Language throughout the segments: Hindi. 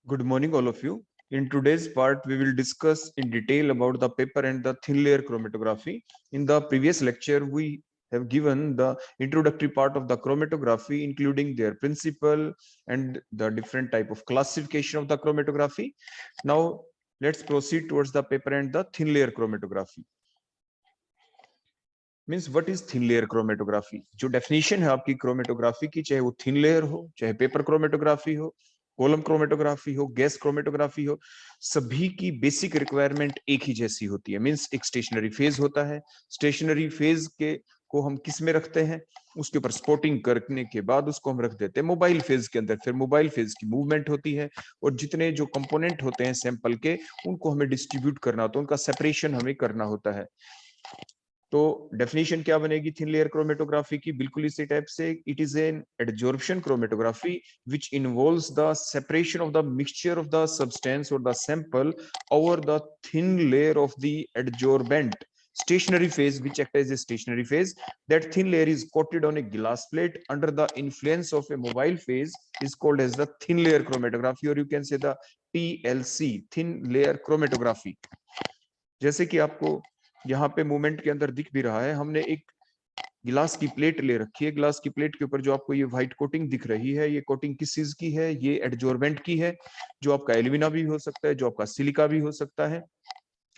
Good morning, all of you. In today's part, we will discuss in detail about the paper and the thin layer chromatography. In the previous lecture, we have given the introductory part of the chromatography, including their principle and the different type of classification of the chromatography. Now, let's proceed towards the paper and the thin layer chromatography. Means what is thin layer chromatography. जो डेफिनेशन है आपकी क्रोमेटोग्राफी की, चाहे वो थिन लेयर हो, चाहे पेपर क्रोमेटोग्राफी हो, कॉलम क्रोमेटोग्राफी हो, गैस क्रोमेटोग्राफी हो, सभी की बेसिक रिक्वायरमेंट एक ही जैसी होती है। मीन्स एक स्टेशनरी फेज होता है। स्टेशनरी फेज के को हम किस में रखते हैं, उसके ऊपर स्पॉटिंग करने के बाद उसको हम रख देते हैं मोबाइल फेज के अंदर। फिर मोबाइल फेज की मूवमेंट होती है और जितने जो कंपोनेंट होते हैं सैंपल के, उनको हमें डिस्ट्रीब्यूट करना होता है, उनका सेपरेशन हमें करना होता है। तो डेफिनेशन क्या बनेगी थिन लेयर क्रोमेटोग्राफी की? बिल्कुल इसी टाइप से, it is an adsorption chromatography which involves the separation of the mixture of the substance और the sample over the thin layer of the adsorbent stationary phase, which acts as a stationary phase. That thin layer is coated on a glass plate under the influence of a mobile phase is called as the thin layer chromatography, or you can say the TLC, thin layer chromatography. जैसे कि आपको यहाँ पे मूवमेंट के अंदर दिख भी रहा है, हमने एक गिलास की प्लेट ले रखी है। ग्लास की प्लेट के ऊपर जो आपको ये व्हाइट कोटिंग दिख रही है, ये कोटिंग किस चीज की है? ये एडजॉर्बेंट की है, जो आपका एल्यूमिना भी हो सकता है, जो आपका सिलिका भी हो सकता है।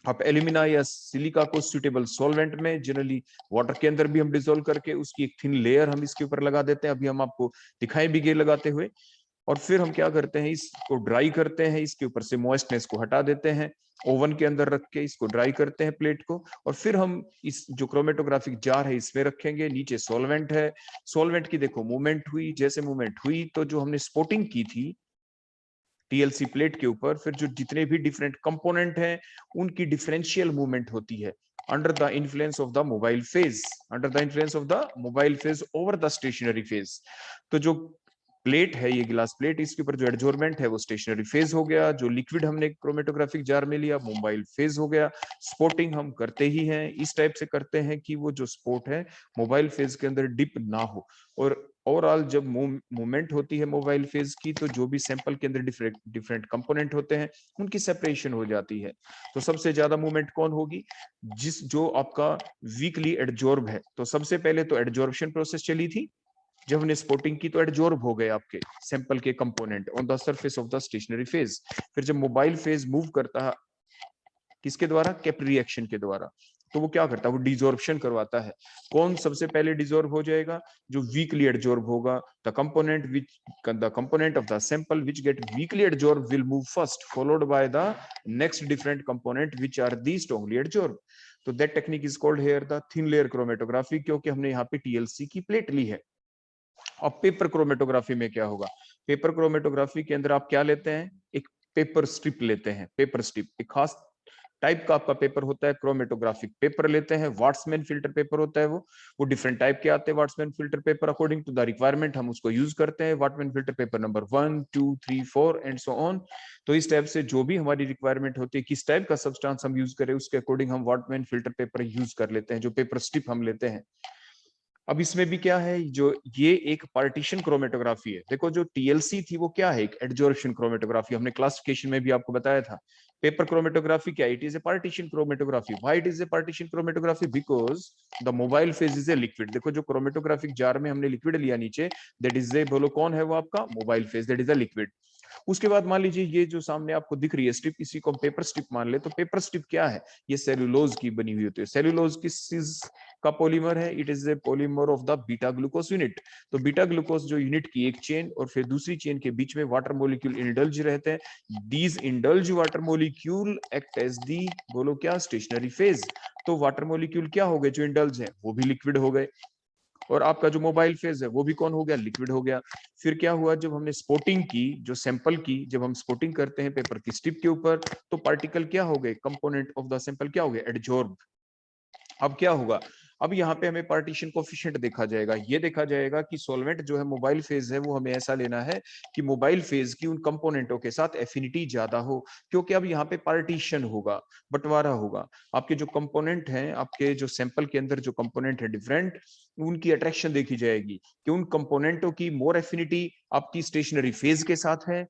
आप एल्यूमिना या सिलिका को सुटेबल सॉल्वेंट में, जनरली वाटर के अंदर भी हम डिसोल्व करके उसकी एक थिन लेयर हम इसके ऊपर लगा देते हैं। अभी हम आपको दिखाएं भी ये लगाते हुए। और फिर हम क्या करते हैं, इसको ड्राई करते हैं, इसके ऊपर से मॉइस्टनेस को हटा देते हैं, ओवन के अंदर रख के इसको ड्राई करते हैं प्लेट को। और फिर हम इस जो क्रोमेटोग्राफिक जार है इसमें रखेंगे। नीचे सॉल्वेंट है, सॉल्वेंट की देखो मूवमेंट हुई, जैसे मूवमेंट हुई तो जो हमने स्पॉटिंग की थी टीएलसी प्लेट के ऊपर, फिर जो जितने भी डिफरेंट कंपोनेंट हैं उनकी डिफरेंशियल मूवमेंट होती है under the influence of the mobile phase, under the influence of the mobile phase over the stationary phase. तो जो प्लेट है, ये गिलास प्लेट, इसके ऊपर जो एडजॉर्बेंट है वो स्टेशनरी फेज हो गया। जो लिक्विड हमने क्रोमेटोग्राफिक जार में लिया, मोबाइल फेज हो गया। स्पॉटिंग हम करते ही हैं, इस टाइप से करते हैं कि वो जो स्पॉट है मोबाइल फेज के अंदर डिप ना हो। और ओवरऑल जब मूवमेंट होती है मोबाइल फेज की, तो जो भी सैंपल के अंदर डिफरेंट डिफरेंट कंपोनेंट होते हैं उनकी सेपरेशन हो जाती है। तो सबसे ज्यादा मूवमेंट कौन होगी? जिस जो आपका वीकली एडजॉर्ब है। तो सबसे पहले तो एडजॉर्प्शन प्रोसेस चली थी, जब हमने स्पॉटिंग की तो एडजॉर्ब हो गए आपके सैंपल के component on the surface of the stationary phase. फिर जब मोबाइल फेज मूव करता है किसके द्वारा? कैपिलरी रिएक्शन के द्वारा, तो वो क्या करता है? वो डिजॉर्प्शन करवाता है। कौन सबसे पहले डिजॉर्ब हो जाएगा? जो वीकली एडजॉर्ब होगा। The component of the sample which get weakly adsorb will move first, followed by the next different component which are the strongly adsorb. तो that technique is called here the thin layer chromatography, क्योंकि हमने यहाँ पे टीएलसी की प्लेट ली है। अब पेपर क्रोमेटोग्राफी में क्या होगा? पेपर क्रोमेटोग्राफी के अंदर आप क्या लेते हैं? एक पेपर स्ट्रिप लेते हैं। पेपर स्ट्रिप एक खास टाइप का आपका पेपर होता है, क्रोमेटोग्राफिक पेपर लेते हैं। वाट्समैन फिल्टर पेपर होता है वो डिफरेंट टाइप के आते हैं। Whatman filter paper according to the requirement हम उसको यूज करते हैं। Whatman filter paper number 1 2 3 4 and so on. तो इस टाइप से जो भी हमारी रिक्वायरमेंट होती है, किस टाइप का सब्सटेंस हम यूज करें, उसके अकॉर्डिंग हम वाटमैन फिल्टर पेपर यूज कर लेते हैं, जो पेपर स्ट्रिप हम लेते हैं। अब इसमें भी क्या है, जो ये एक पार्टीशन क्रोमेटोग्राफी है। देखो जो टीएलसी थी वो क्या है? एक एडजॉर्प्शन क्रोमेटोग्राफी। हमने क्लासिफिकेशन में भी आपको बताया था। पेपर क्रोमेटोग्राफी क्या? It is A partition chromatography. Why it is A partition chromatography? Because the mobile phase is a liquid. देखो जो क्रोमेटोग्राफिक जार में हमने लिक्विड लिया नीचे, दैट इज ए, बोलो कौन है वो? आपका mobile phase, that is a liquid. उसके बाद मान लीजिए ये जो सामने आपको दिख रही है स्ट्रिप, इसी को हम पेपर स्ट्रिप मान ले। तो पेपर स्ट्रिप क्या है? ये सेल्यूलोज की बनी हुई होती है। सेल्यूलोज किस चीज का पॉलीमर है? It is A polymer of the beta glucose unit. तो बीटा ग्लूकोज जो यूनिट की एक चेन और फिर दूसरी चेन के बीच में वाटर मोलिक्यूल इंडल्ज रहते हैं। These indulge water molecule act as the, बोलो क्या? Stationary phase. तो वाटर मोलिक्यूल क्या हो गए? जो इंडल्ज है वो भी लिक्विड हो गए। और आपका जो मोबाइल फेज है वो भी कौन हो गया? लिक्विड हो गया। फिर क्या हुआ? जब हमने स्पॉटिंग की, जो सैंपल की, जब हम स्पॉटिंग करते हैं पेपर की स्ट्रिप के ऊपर, तो पार्टिकल क्या हो गए? कंपोनेंट ऑफ द सैंपल क्या हो गए? एडजॉर्ब। अब क्या होगा? अब यहाँ पे हमें पार्टीशन कोफिशिएंट देखा जाएगा। ये देखा जाएगा कि सॉल्वेंट जो है मोबाइल फेज है वो हमें ऐसा लेना है कि मोबाइल फेज की उन कंपोनेंटों के साथ एफिनिटी ज्यादा हो, क्योंकि अब यहाँ पे पार्टीशन होगा, बंटवारा होगा। आपके जो कंपोनेंट हैं, आपके जो सैंपल के अंदर जो कंपोनेंट है डिफरेंट, उनकी अट्रैक्शन देखी जाएगी कि उन कंपोनेंटों की मोर एफिनिटी आपकी स्टेशनरी फेज के साथ है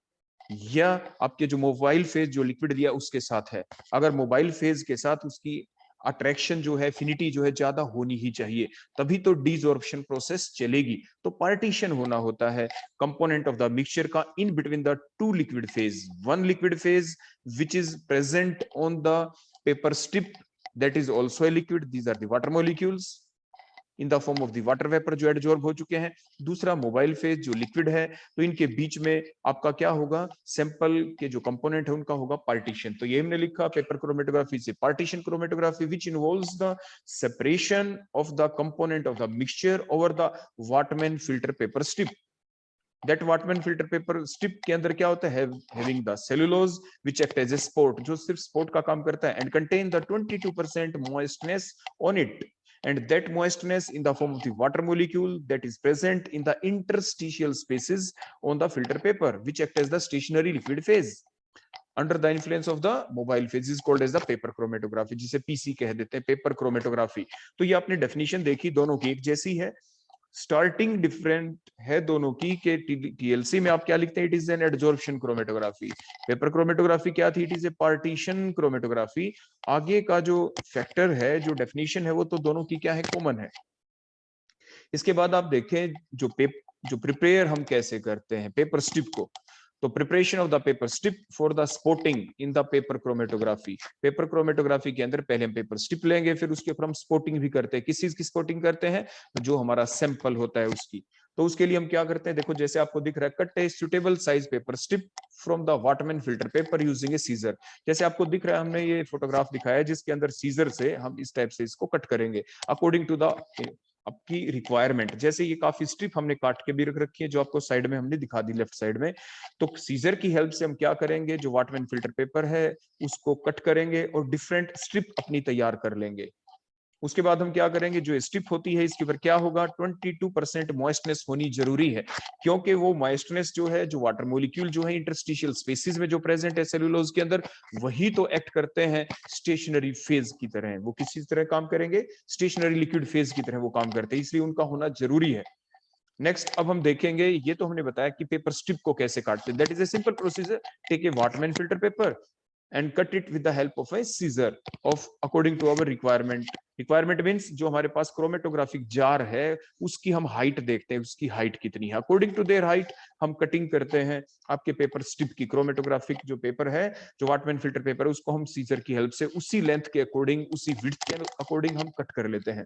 या आपके जो मोबाइल फेज जो लिक्विड दिया उसके साथ है। अगर मोबाइल फेज के साथ उसकी अट्रैक्शन जो है, एफिनिटी जो है ज्यादा होनी ही चाहिए, तभी तो डिसॉर्प्शन प्रोसेस चलेगी। तो पार्टीशन होना होता है कंपोनेंट ऑफ द मिक्सचर का in between the two liquid phase. One liquid phase which is present on the paper strip that is also a liquid, these are the water molecules in the form of the water vapour जो एडजॉर्ब हो चुके हैं। दूसरा मोबाइल फेज जो लिक्विड है, तो इनके बीच में आपका क्या होगा, सैंपल के जो कंपोनेंट है उनका होगा पार्टीशन। तो ये हमने लिखा पेपर क्रोमेटोग्राफी से partition chromatography which involves the separation of the component of the mixture over the Whatman filter paper strip. That Whatman filter paper strip के अंदर क्या होता है, having the cellulose which act as a support, जो सिर्फ स्पोर्ट का काम करता है, and contain the 22% moistness on it, and that moistness in the form of the water molecule that is present in the interstitial spaces on the filter paper which act as the stationary liquid phase under the influence of the mobile phase is called as the paper chromatography, जिसे पीसी कह देते हैं, पेपर क्रोमेटोग्राफी। तो ये आपने डेफिनेशन देखी, दोनों की एक जैसी है, स्टार्टिंग डिफरेंट है दोनों की। के टीएलसी में आप क्या लिखते हैं, it is an adsorption chromatography. Paper chromatography क्या थी, it is A partition chromatography. आगे का जो फैक्टर है, जो डेफिनेशन है, वो तो दोनों की क्या है, कॉमन है। इसके बाद आप देखें जो प्रिपेयर हम कैसे करते हैं पेपर स्ट्रिप को, तो preparation of the paper strip for the spotting in the paper chromatography. Paper chromatography के अंदर पहले हम पेपर स्ट्रिप लेंगे, फिर उसके ऊपर हम स्पॉटिंग भी करते हैं। किस चीज की स्पॉटिंग करते हैं, जो हमारा सैंपल होता है उसकी। तो उसके लिए हम क्या करते हैं, देखो जैसे आपको दिख रहा है, cut a suitable size paper strip from the Whatman filter paper using a scissor. जैसे आपको दिख रहा है, हमने ये फोटोग्राफ दिखाया है जिसके अंदर सीजर से हम इस टाइप से इसको कट करेंगे अकॉर्डिंग टू द आपकी रिक्वायरमेंट। जैसे ये काफी स्ट्रिप हमने काट के भी रख रखी है, जो आपको साइड में हमने दिखा दी लेफ्ट साइड में। तो सीजर की हेल्प से हम क्या करेंगे, जो वाटमैन फिल्टर पेपर है उसको कट करेंगे और डिफरेंट स्ट्रिप अपनी तैयार कर लेंगे। उसके बाद हम क्या करेंगे, जो स्ट्रिप होती है इसके ऊपर क्या होगा, 22% मॉइस्टनेस होनी जरूरी है, क्योंकि वो मॉइस्टनेस जो है, जो वाटर मॉलिक्यूल जो है इंटरस्टिशियल स्पेसिस में जो प्रेजेंट है सेलुलोज के अंदर, वही तो एक्ट करते हैं स्टेशनरी फेज की तरह। वो किसी तरह काम करेंगे, स्टेशनरी लिक्विड फेज की तरह वो काम करते हैं, इसलिए उनका होना जरूरी है। नेक्स्ट अब हम देखेंगे, ये तो हमने बताया कि पेपर स्ट्रिप को कैसे काटते हैं, that is a simple procedure. Take a Whatman filter paper and cut it with the help of a scissor of according to our requirement। requirement means जो हमारे पास क्रोमेटोग्राफिक जार है उसकी हम हाइट देखते हैं, उसकी हाइट कितनी है, अकॉर्डिंग टू देयर हाइट हम कटिंग करते हैं आपके पेपर स्ट्रिप की। क्रोमेटोग्राफिक जो पेपर है, जो वाटमैन फिल्टर पेपर है, उसको हम सीजर की हेल्प से उसी लेंथ के अकॉर्डिंग, उसी विड्थ के अकॉर्डिंग हम कट कर लेते हैं।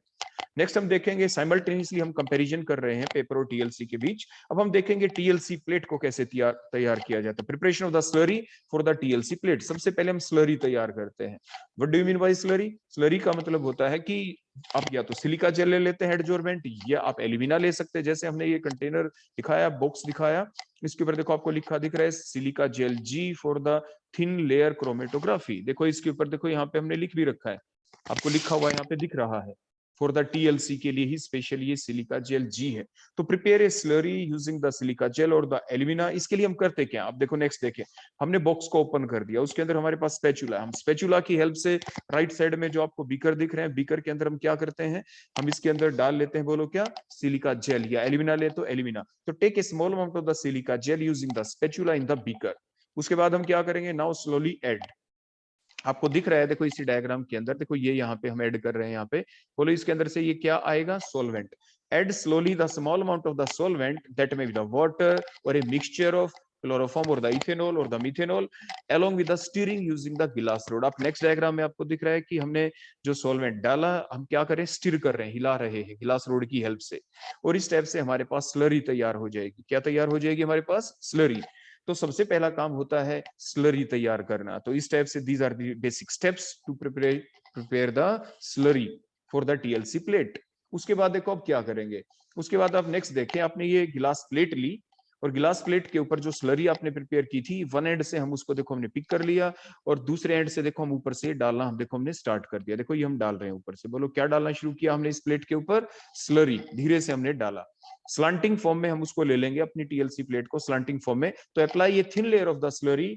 नेक्स्ट हम देखेंगे, साइमल्टेनियसली हम कंपैरिजन कर रहे हैं पेपर और टीएलसी के बीच। अब हम देखेंगे टीएलसी प्लेट को कैसे तैयार किया जाता है। Preparation of the slurry for the TLC plate. सबसे पहले हम स्लरी तैयार करते हैं। What do you mean by slurry? Slurry का मतलब होता है कि आप या तो सिलिका जेल ले लेते हैं एडजॉर्बेंट, या आप एल्यूमिना ले सकते हैं। जैसे हमने ये कंटेनर दिखाया, बॉक्स दिखाया, इसके ऊपर देखो आपको लिखा दिख रहा है silica gel G for the thin layer chromatography. देखो इसके ऊपर देखो, यहाँ पे हमने लिख भी रखा है, आपको लिखा हुआ यहाँ पे दिख रहा है, फॉर द टीएलसी के लिए ही स्पेशल ये सिलिका जेल जी है। तो prepare a slurry using the silica jail और द एल्यूमिना। इसके लिए हम करते क्या, आप देखो नेक्स्ट देखें, हमने बॉक्स को ओपन कर दिया, उसके अंदर हमारे पास स्पैचुला है। हम स्पैचुला की हेल्प से राइट साइड में जो आपको बीकर दिख रहे हैं, बीकर के अंदर हम क्या करते हैं, हम इसके अंदर डाल लेते हैं, बोलो क्या, सिलिका जेल, या एल्यूमिना ले तो एल्यूमिना। तो take a small amount of the silica gel using the spatula in the beaker. उसके बाद हम क्या करेंगे, नाउ स्लोली ऐड, आपको दिख रहा है देखो इसी डायग्राम के अंदर, देखो ये यहाँ पे हम ऐड कर रहे हैं, यहाँ पे बोलो इसके अंदर से ये क्या आएगा, solvent. Add slowly the small amount of the solvent that may be the water और ए मिक्सचर ऑफ क्लोरोफॉर्म और द इथेनॉल और the methanol along with the steering using the glass rod। आप नेक्स्ट डायग्राम में आपको दिख रहा है कि हमने जो सोलवेंट डाला, हम क्या करें, स्टीर कर रहे हैं, हिला रहे हैं गिलास रोड की हेल्प से, और इस टाइप से हमारे पास स्लरी तैयार हो जाएगी। क्या तैयार हो जाएगी हमारे पास, स्लरी। तो सबसे पहला काम होता है स्लरी तैयार करना। तो इस टाइप से these are the basic steps to prepare the slurry for the TLC plate. उसके बाद देखो अब क्या करेंगे, उसके बाद आप नेक्स्ट देखें, आपने ये गिलास प्लेट ली और गिलास प्लेट के ऊपर जो स्लरी आपने प्रिपेयर की थी, वन एंड से हम उसको देखो हमने पिक कर लिया, और दूसरे एंड से देखो हम ऊपर से डालना, हम देखो हमने स्टार्ट कर दिया। देखो ये हम डाल रहे हैं ऊपर से, बोलो क्या डालना शुरू किया हमने इस प्लेट के ऊपर, स्लरी, धीरे से हमने डाला। स्लांटिंग फॉर्म में हम उसको ले लेंगे अपनी टीएलसी प्लेट को, स्लांटिंग फॉर्म में। तो अप्लाई ये thin layer of the slurry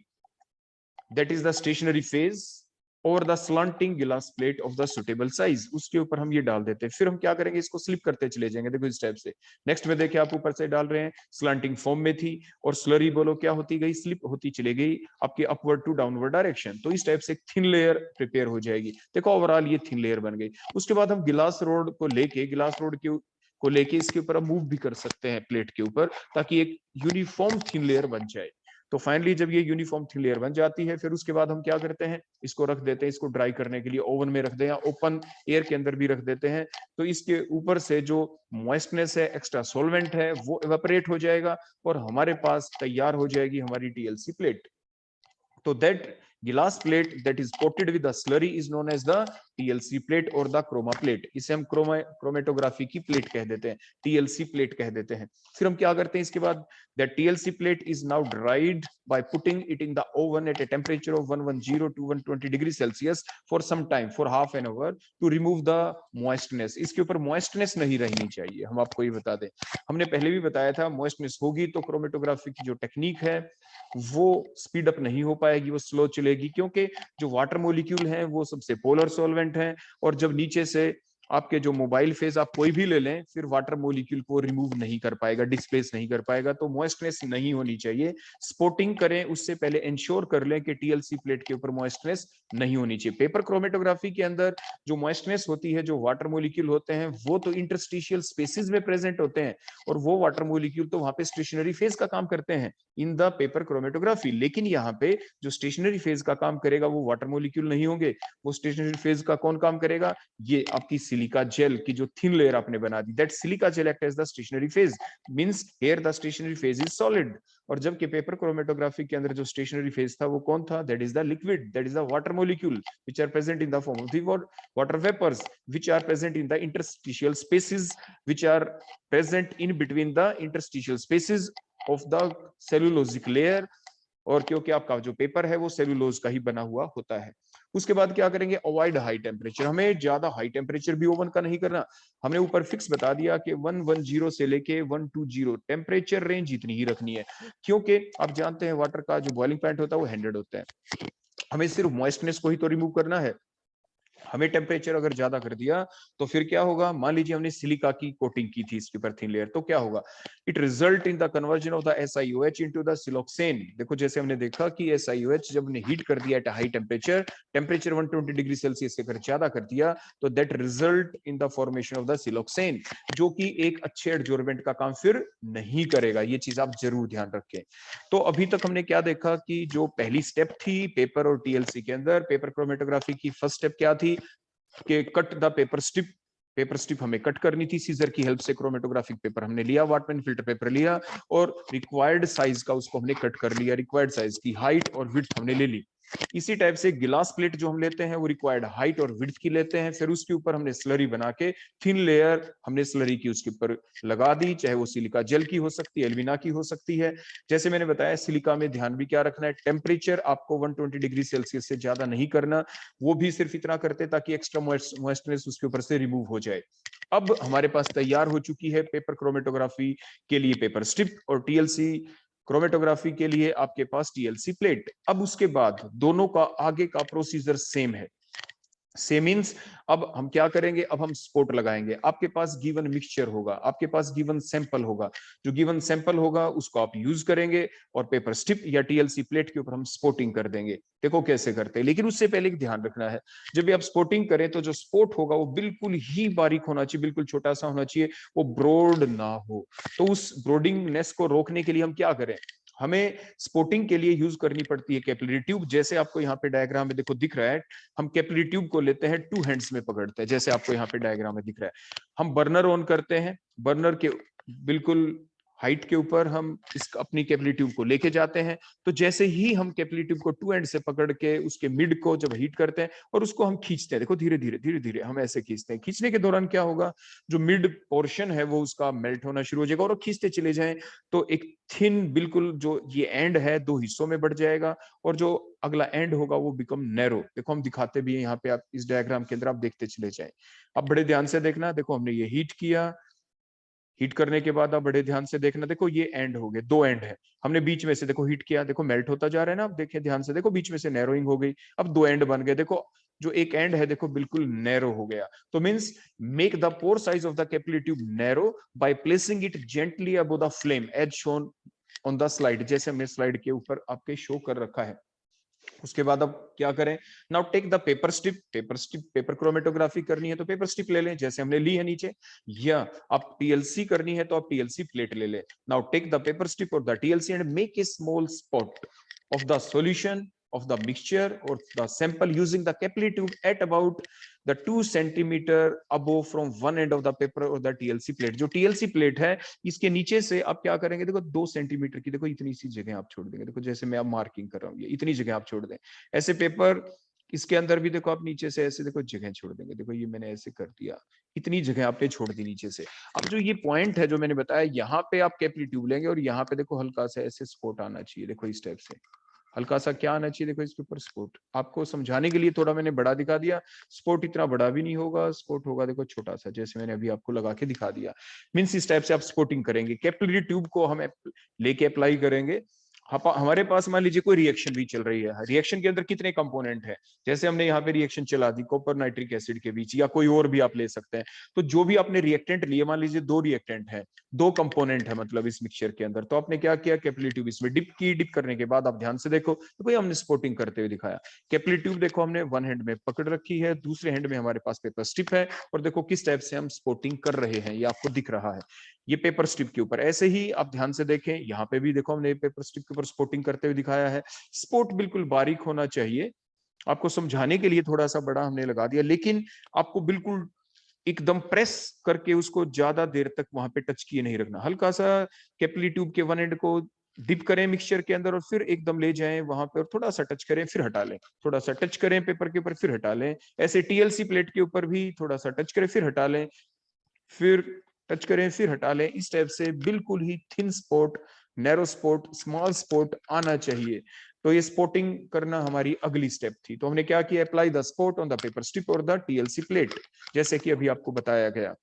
that is the stationary phase और द स्लांटिंग गिलास plate of the suitable size, उसके ऊपर हम ये डाल देते हैं। फिर हम क्या करेंगे, इसको स्लिप करते चले जाएंगे। देखो इस टाइप से। नेक्स्ट में देखिए आप ऊपर से डाल रहे हैं, स्लांटिंग फॉर्म में थी और स्लरी बोलो क्या होती गई, स्लिप होती चली गई आपकी अपवर्ड टू डाउनवर्ड डायरेक्शन। तो इस टाइप से थिन लेयर प्रिपेयर हो जाएगी। देखो ओवरऑल ये थिन लेयर बन गई। उसके बाद हम गिलास रोड को लेके इसके ऊपर हम मूव भी कर सकते हैं प्लेट के ऊपर, ताकि एक यूनिफॉर्म थिन लेयर बन जाए। तो फाइनली जब ये यूनिफॉर्म थिन लेयर बन जाती है, फिर उसके बाद हम क्या करते हैं, इसको रख देते हैं, इसको ड्राई करने के लिए ओवन में रख दें या ओपन एयर के अंदर भी रख देते हैं। तो इसके ऊपर से जो मॉइस्टनेस है, एक्स्ट्रा सोलवेंट है, वो इवेपोरेट हो जाएगा और हमारे पास तैयार हो जाएगी हमारी टीएलसी प्लेट। तो that glass plate that is coated with the slurry is known as the TLC plate or the chroma plate। इसे हम क्रोमेटोग्राफी की प्लेट कह देते हैं, TLC प्लेट कह देते हैं। फिर हम क्या करते हैं इसके बाद, that TLC plate is now dried by putting it in the oven at a temperature of 110 to 120 degree Celsius for some time, for half an hour to remove the moistness। इसके ऊपर moistness नहीं रहनी चाहिए, हम आपको ये बता दें। हमने पहले भी बताया था moistness होगी तो क्रोमेटोग्राफी की जो टेक्निक है वो स्पीड अप नहीं हो पाएगी, वो स्लो चलेगी, क्योंकि जो वाटर मॉलिक्यूल हैं वो सबसे पोलर सॉल्वेंट हैं। और जब नीचे से आपके जो मोबाइल फेज आप कोई भी ले लें, फिर वाटर मॉलिक्यूल को रिमूव नहीं कर पाएगा, डिस्प्लेस नहीं कर पाएगा। तो मॉइस्टनेस नहीं होनी चाहिए। स्पोर्टिंग करें उससे पहले इंश्योर कर लें कि टीएलसी प्लेट के ऊपर मॉइस्टनेस नहीं होनी चाहिए। पेपर क्रोमेटोग्राफी के अंदर जो मॉइस्टनेस होती है, जो वाटर मॉलिक्यूल होते हैं, वो तो इंटरस्टिशियल स्पेसिस में प्रेजेंट होते हैं और वो वाटर मॉलिक्यूल तो वहां पे स्टेशनरी फेज का काम करते हैं इन द पेपर क्रोमेटोग्राफी। लेकिन यहाँ पे जो स्टेशनरी फेज का काम करेगा वो वाटर मॉलिक्यूल नहीं होंगे, वो स्टेशनरी फेज का कौन काम करेगा, ये आपकी सिलिका जेल की जो थिन लेयर आपने बना दी, that silica gel act as the stationary phase, means here the stationary phase is solid. और जबकि पेपर क्रोमेटोग्राफी के अंदर जो स्टेशनरी फेज था वो कौन था, that is the liquid, that is the water molecule which are present in the form of the water vapours which are present in the interstitial spaces which are present in between the interstitial spaces of the cellulosic layer। और क्योंकि आपका जो पेपर है वो सेलुलोज का ही बना हुआ होता है। उसके बाद क्या करेंगे, अवॉइड हाई टेम्परेचर। हमें ज्यादा हाई टेम्परेचर भी ओवन का नहीं करना। हमने ऊपर फिक्स बता दिया कि 110 से लेके 120 टेम्परेचर रेंज इतनी ही रखनी है, क्योंकि आप जानते हैं वाटर का जो बॉइलिंग पॉइंट होता है वो 100 होता है। हमें सिर्फ मॉइस्टनेस को ही तो रिमूव करना है। हमें टेम्परेचर अगर ज्यादा कर दिया तो फिर क्या होगा, मान लीजिए हमने सिलिका की कोटिंग की थी इसके ऊपर थिन लेयर, तो क्या होगा, it result in the conversion of the SiOH into the siloxane. देखो जैसे हमने देखा कि SiOH जब हमने हीट कर दिया at high temperature 120 degree Celsius से अगर ज्यादा कर दिया तो that result in the formation of the siloxane, जो कि एक अच्छे एडजॉर्बेंट का काम फिर नहीं करेगा। ये चीज आप जरूर ध्यान रखें। तो अभी तक हमने क्या देखा कि जो पहली स्टेप थी पेपर और टीएलसी के अंदर, पेपर क्रोमेटोग्राफी की फर्स्ट स्टेप क्या थी कि cut the paper strip. Paper strip हमें कट करनी थी सीजर की हेल्प से। क्रोमेटोग्राफिक पेपर हमने लिया, वाटमैन फिल्टर पेपर लिया और रिक्वायर्ड साइज का उसको हमने कट कर लिया, रिक्वायर्ड साइज की हाइट और विड्थ हमने ले ली। इसी टाइप से गिलास प्लेट जो हम लेते हैं वो रिक्वायर्ड हाइट और विड्थ की लेते हैं, फिर उसके ऊपर हमने स्लरी बना के थिन लेयर हमने स्लरी की उसके ऊपर लगा दी, चाहे वो सिलिका जेल की हो सकती है, एल्विना की हो सकती है। जैसे मैंने बताया सिलिका में ध्यान भी क्या रखना है, टेम्परेचर आपको 120 डिग्री सेल्सियस से ज्यादा नहीं करना, वो भी सिर्फ इतना करते ताकि एक्स्ट्रा मॉइस्टनेस उसके ऊपर से रिमूव हो जाए। अब हमारे पास तैयार हो चुकी है पेपर क्रोमेटोग्राफी के लिए पेपर स्ट्रिप और टीएलसी क्रोमेटोग्राफी के लिए आपके पास टीएलसी प्लेट। अब उसके बाद दोनों का आगे का प्रोसीजर सेम है। सेम मींस अब हम क्या करेंगे, अब हम स्पोर्ट लगाएंगे। आपके पास गिवन मिक्सचर होगा, आपके पास गिवन सैंपल होगा, जो गिवन सैंपल होगा उसको आप यूज करेंगे और पेपर स्ट्रिप या टीएलसी प्लेट के ऊपर हम स्पोर्टिंग कर देंगे। देखो कैसे करते हैं, लेकिन उससे पहले एक ध्यान रखना है, जब भी आप स्पोर्टिंग करें तो जो स्पोर्ट होगा वो बिल्कुल ही बारीक होना चाहिए, बिल्कुल छोटा सा होना चाहिए, वो ब्रॉड ना हो। तो उस ब्रॉडिंगनेस को रोकने के लिए हम क्या करें, हमें स्पोर्टिंग के लिए यूज करनी पड़ती है कैपिलरी ट्यूब। जैसे आपको यहाँ पे डायग्राम में देखो दिख रहा है, हम कैपिलरी ट्यूब को लेते हैं, टू हैंड्स में पकड़ते हैं, जैसे आपको यहाँ पे डायग्राम में दिख रहा है। हम बर्नर ऑन करते हैं, बर्नर के बिल्कुल हाइट के ऊपर हम इस अपनी कैपिलरी ट्यूब को लेके जाते हैं। तो जैसे ही हम कैपिलरी ट्यूब को टू एंड से पकड़ के उसके मिड को जब हीट करते हैं और उसको हम खींचते हैं, देखो धीरे धीरे धीरे धीरे हम ऐसे खींचते हैं। खींचने के दौरान क्या होगा, जो मिड पोर्शन है वो उसका मेल्ट होना शुरू हो जाएगा और खींचते चले जाएं तो एक थिन बिल्कुल जो ये एंड है दो हिस्सों में बढ़ जाएगा और जो अगला एंड होगा वो बिकम नैरो। देखो हम दिखाते भी हैं यहाँ पे, आप इस डायग्राम के अंदर आप देखते चले जाएं। अब बड़े ध्यान से देखना, देखो हमने ये हीट किया, हीट करने के बाद आप बड़े ध्यान से देखना, देखो ये एंड हो गए, दो एंड है, हमने बीच में से देखो हीट किया, देखो मेल्ट होता जा रहा है ना, आप देखिए ध्यान से, देखो बीच में से नैरोइंग हो गई, अब दो एंड बन गए, देखो जो एक एंड है देखो बिल्कुल नैरो हो गया। तो means make the pore size of the capillary tube narrow by placing it gently above the flame as shown on the slide, जैसे हमने स्लाइड के ऊपर आपके शो कर रखा है। उसके बाद अब क्या करें, now take the paper strip, paper chromatography करनी है तो पेपर स्ट्रिप ले लें जैसे हमने ली है नीचे, या आप टीएलसी करनी है तो आप टीएलसी प्लेट ले लें। Now take the paper strip और the TLC and make a small spot of the solution of the mixture or the sample using the capillary tube at about the 2 centimeter above from one end of the paper or the TLC plate। जो TLC प्लेट है इसके नीचे से आप क्या करेंगे, देखो 2 सेंटीमीटर की, देखो इतनी सी जगह आप छोड़ देंगे, देखो जैसे मैं अब मार्किंग कर रहा हूँ, ये इतनी जगह आप छोड़ दें। ऐसे पेपर इसके अंदर भी देखो आप नीचे से ऐसे देखो जगह छोड़ देंगे, देखो ये मैंने ऐसे कर दिया, इतनी जगह आपने छोड़ दी नीचे से। अब जो ये पॉइंट है जो मैंने बताया, यहाँ पे आप कैपिलरी ट्यूब लेंगे और यहाँ पे देखो हल्का सा ऐसे स्पॉट आना चाहिए, देखो इस टाइप से हल्का सा क्या आना चाहिए, देखो इसके ऊपर स्पॉट। आपको समझाने के लिए थोड़ा मैंने बड़ा दिखा दिया, स्पॉट इतना बड़ा भी नहीं होगा, स्पॉट होगा देखो छोटा सा, जैसे मैंने अभी आपको लगा के दिखा दिया। मींस इस टाइप से आप स्पॉटिंग करेंगे, कैपिलरी ट्यूब को हम लेके अप्लाई करेंगे। हमारे पास मान लीजिए कोई रिएक्शन भी चल रही है, रिएक्शन के अंदर कितने कंपोनेंट है, जैसे हमने यहाँ पे रिएक्शन चला दी कॉपर नाइट्रिक एसिड के बीच, या कोई और भी आप ले सकते हैं। तो जो भी आपने रिएक्टेंट लिए, मान लीजिए 2 रिएक्टेंट है, 2 कंपोनेंट है मतलब इस मिक्सचर के अंदर, तो आपने क्या किया, कैपिलरी ट्यूब इसमें डिप की, डिप करने के बाद आप ध्यान से देखो तो भाई हमने स्पॉटिंग करते हुए दिखाया। कैपिलरी ट्यूब देखो हमने वन हैंड में पकड़ रखी है, दूसरे हैंड में हमारे पास पेपर स्ट्रिप है, और देखो किस टाइप से हम स्पॉटिंग कर रहे हैं, ये आपको दिख रहा है, ये पेपर स्ट्रिप के ऊपर। ऐसे ही आप ध्यान से देखें, यहाँ पे भी देखो हमने पेपर स्ट्रिप के ऊपर स्पॉटिंग करते हुए दिखाया है। स्पॉट बिल्कुल बारीक होना चाहिए, आपको समझाने के लिए थोड़ा सा बड़ा हमने लगा दिया, लेकिन आपको बिल्कुल एकदम प्रेस करके उसको ज्यादा देर तक वहां पे टच किए नहीं रखना, हल्का सा कैपिलरी ट्यूब के वन एंड को डिप करें मिक्सचर के अंदर और फिर एकदम ले जाएं वहां पे और थोड़ा सा टच करें फिर हटा लें, थोड़ा सा टच करें पेपर के ऊपर फिर हटा लें। ऐसे टीएलसी प्लेट के ऊपर भी थोड़ा सा टच करें फिर हटा लें, फिर टच करें फिर हटा लें। इस टाइप से बिल्कुल ही thin spot, narrow spot, small spot आना चाहिए। तो ये स्पॉटिंग करना हमारी अगली स्टेप थी। तो हमने क्या किया, apply the spot on the paper strip और द टीएलसी प्लेट, जैसे कि अभी आपको बताया गया।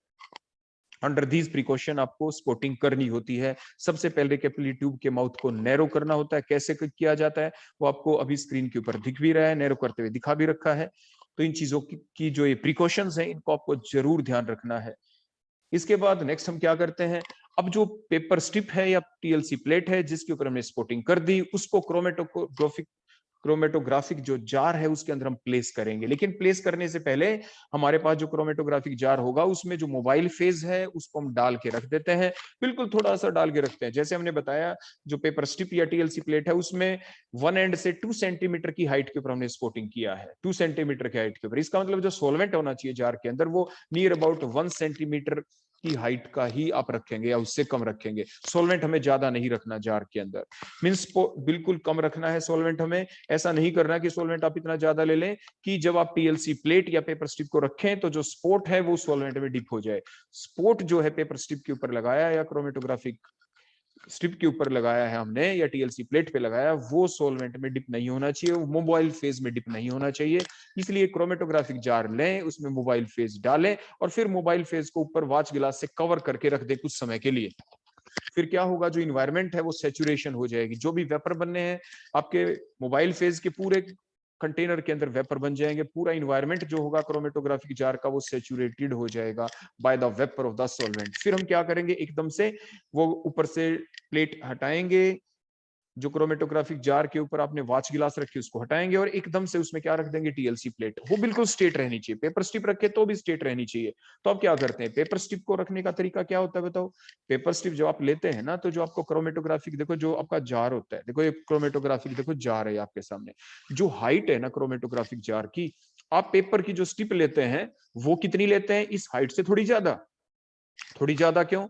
अंडर दीज प्रिकॉशन आपको स्पॉटिंग करनी होती है। सबसे पहले कैपिलरी ट्यूब के माउथ को नैरो करना होता है, कैसे किया जाता है वो आपको अभी स्क्रीन के ऊपर दिख भी रहा है, नैरो करते हुए दिखा भी रखा है। तो इन चीजों की जो ये प्रिकॉशंस हैं इनको आपको जरूर ध्यान रखना है। इसके बाद नेक्स्ट हम क्या करते हैं, अब जो पेपर स्ट्रिप है या टीएलसी प्लेट है जिसके ऊपर हमने स्पॉटिंग कर दी, उसको क्रोमेटोग्राफिक जो जार है उसके अंदर हम प्लेस करेंगे। लेकिन प्लेस करने से पहले हमारे पास जो क्रोमेटोग्राफिक जार होगा उसमें जो मोबाइल फेज है उसको हम डाल के रख देते हैं, बिल्कुल थोड़ा सा डाल के रखते हैं। जैसे हमने बताया जो पेपर स्ट्रिप या टीएलसी प्लेट है उसमें वन एंड से 2 सेंटीमीटर की हाइट के ऊपर हमने स्पॉटिंग किया है, 2 सेंटीमीटर की हाइट के ऊपर। इसका मतलब जो सोलवेंट होना चाहिए जार के अंदर वो नियर अबाउट 1 सेंटीमीटर की हाइट का ही आप रखेंगे या उससे कम रखेंगे। सोलवेंट हमें ज्यादा नहीं रखना जार के अंदर, मींस बिल्कुल कम रखना है सोलवेंट हमें। ऐसा नहीं करना कि सोलवेंट आप इतना ज्यादा ले लें कि जब आप टीएलसी प्लेट या पेपर स्ट्रिप को रखें तो जो स्पॉट है वो सोलवेंट में डिप हो जाए। स्पॉट जो है पेपर स्ट्रिप के ऊपर लगाया या क्रोमेटोग्राफिक स्ट्रिप के ऊपर लगाया है हमने या टीएलसी प्लेट पे लगाया, वो सोलवेंट में डिप नहीं होना चाहिए, वो मोबाइल फेज में डिप नहीं होना चाहिए। इसलिए क्रोमेटोग्राफिक जार लें, उसमें मोबाइल फेज डालें और फिर मोबाइल फेज को ऊपर वॉच गिलास से कवर करके रख दे कुछ समय के लिए। फिर क्या होगा, जो इन्वायरमेंट है वो सैचुरेशन हो जाएगी, जो भी वेपर बनने हैं आपके मोबाइल फेज के पूरे कंटेनर के अंदर वेपर बन जाएंगे, पूरा इन्वायरमेंट जो होगा क्रोमेटोग्राफिक जार का वो सैचुरेटेड हो जाएगा by the vapour of the solvent. फिर हम क्या करेंगे, एकदम से वो ऊपर से प्लेट हटाएंगे, जो क्रोमेटोग्राफिक जार के ऊपर आपने वॉच गिलास रखी उसको हटाएंगे और एकदम से उसमें क्या रख देंगे, टीएलसी प्लेट। वो बिल्कुल स्ट्रेट रहनी चाहिए, पेपर स्ट्रिप रखे तो भी स्ट्रेट रहनी चाहिए। तो आप क्या करते हैं, पेपर स्ट्रिप को रखने का तरीका क्या होता है बताओ। पेपर स्ट्रिप जब आप लेते हैं ना, तो जो आपको क्रोमेटोग्राफिक देखो जो आपका जार होता है, देखो ये क्रोमेटोग्राफिक देखो जार है आपके सामने, जो हाइट है ना क्रोमेटोग्राफिक जार की, आप पेपर की जो स्ट्रिप लेते हैं वो कितनी लेते हैं, इस हाइट से थोड़ी ज्यादा। थोड़ी ज्यादा क्यों,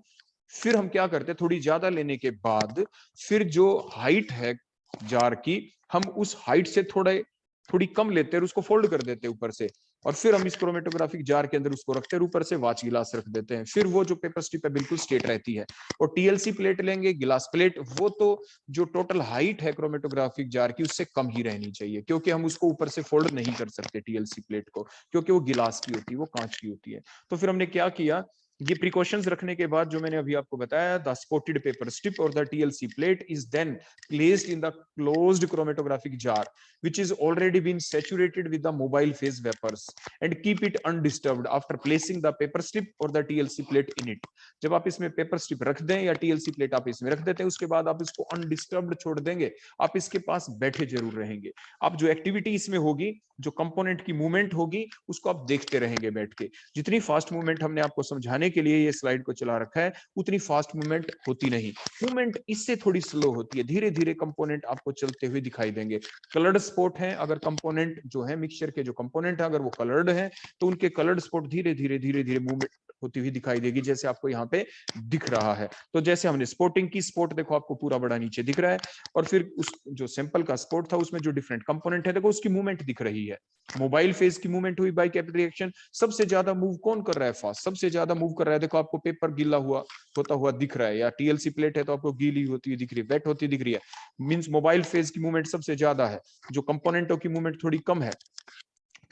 फिर हम क्या करते हैं, थोड़ी ज्यादा लेने के बाद फिर जो हाइट है जार की, हम उस हाइट से थोड़ी कम लेते हैं और उसको फोल्ड कर देते हैं ऊपर से, और फिर हम इस क्रोमेटोग्राफिक जार के अंदर उसको रखते हैं, ऊपर से वॉच गिलास रख देते हैं। फिर वो जो पेपर स्ट्रिप है बिल्कुल स्ट्रेट रहती है। और टीएलसी प्लेट लेंगे, गिलास प्लेट, वो तो जो टोटल हाइट है क्रोमेटोग्राफिक जार की उससे कम ही रहनी चाहिए, क्योंकि हम उसको ऊपर से फोल्ड नहीं कर सकते टीएलसी प्लेट को, क्योंकि वो गिलास की होती है, वो कांच की होती है। तो फिर हमने क्या किया, ये प्रिकॉशंस रखने के बाद जो मैंने अभी आपको बताया, द स्पॉटेड पेपर स्ट्रिप और the TLC plate is then placed in the closed chromatographic jar which is already been saturated with the mobile phase vapors and keep it undisturbed after placing the paper strip or the TLC plate in it। जब आप इसमें पेपर स्ट्रिप रख दें या टीएलसी प्लेट आप इसमें रख देते हैं, उसके बाद आप इसको अनडिस्टर्ब्ड छोड़ देंगे, आप इसके पास बैठे जरूर रहेंगे। आप जो एक्टिविटी इसमें होगी, जो कंपोनेंट की मूवमेंट होगी, उसको आप देखते रहेंगे बैठ के। जितनी फास्ट मूवमेंट हमने आपको समझाने के लिए ये स्लाइड को चला रखा है, उतनी फास्ट मूवमेंट होती नहीं, मूवमेंट इससे थोड़ी स्लो होती है, धीरे धीरे कंपोनेंट आपको चलते हुए दिखाई देंगे। कलर्ड स्पॉट है, अगर कंपोनेंट जो है मिक्सचर के जो कंपोनेंट है अगर वो कलर्ड है तो उनके कलर्ड स्पॉट धीरे धीरे मूवमेंट होती हुई दिखाई देगी, जैसे आपको यहाँ पे दिख रहा है। तो जैसे हमने स्पोर्टिंग की, स्पोर्ट देखो आपको पूरा बड़ा नीचे दिख रहा है, और फिर उस जो सैंपल का स्पोर्ट था उसमें जो डिफरेंट कंपोनेंट है देखो उसकी मूवमेंट दिख रही है। मोबाइल फेज की मूवमेंट हुई बाय कैपिलरी एक्शन, सबसे ज्यादा मूव कौन कर रहा है फास्ट, सबसे ज्यादा मूव कर रहा है, देखो आपको पेपर गीला हुआ होता हुआ दिख रहा है, या टीएलसी प्लेट है तो आपको गीली होती हुई दिख रही है, वेट होती दिख रही है, मींस मोबाइल फेज की मूवमेंट सबसे ज्यादा है, जो कंपोनेंटों की मूवमेंट थोड़ी कम है,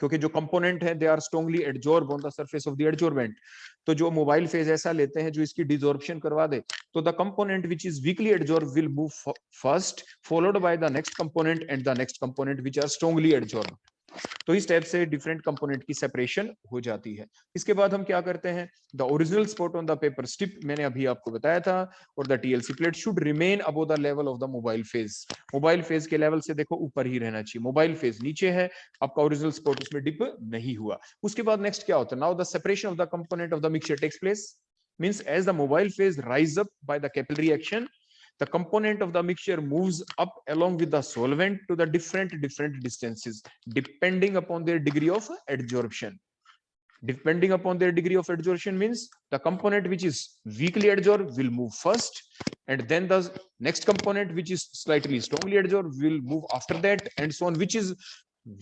क्योंकि जो कंपोनेंट है they are strongly adsorb on the surface of the adsorbent. तो जो मोबाइल फेज ऐसा लेते हैं जो इसकी डिसॉर्प्शन करवा दे, तो the component which is weakly adsorb will move first followed by the next component and the next component which are strongly adsorb. तो इस टाइप से डिफरेंट कंपोनेंट की सेपरेशन हो जाती है। इसके बाद हम क्या करते हैं, the original spot on the paper strip मैंने अभी आपको बताया था, और the TLC plate should remain above the level of the mobile phase. Mobile phase के लेवल से देखो ऊपर ही रहना चाहिए, मोबाइल फेज नीचे है, आपका ओरिजिनल स्पॉट उसमें डिप नहीं हुआ। उसके बाद नेक्स्ट क्या होता है, now the separation of the component of the mixture takes place, means as the mobile phase rise up by the capillary action, the component of the mixture moves up along with the solvent to the different distances depending upon their degree of adsorption. Depending upon their degree of adsorption means the component which is weakly adsorbed will move first, and then the next component which is slightly strongly adsorbed will move after that, and so on, which is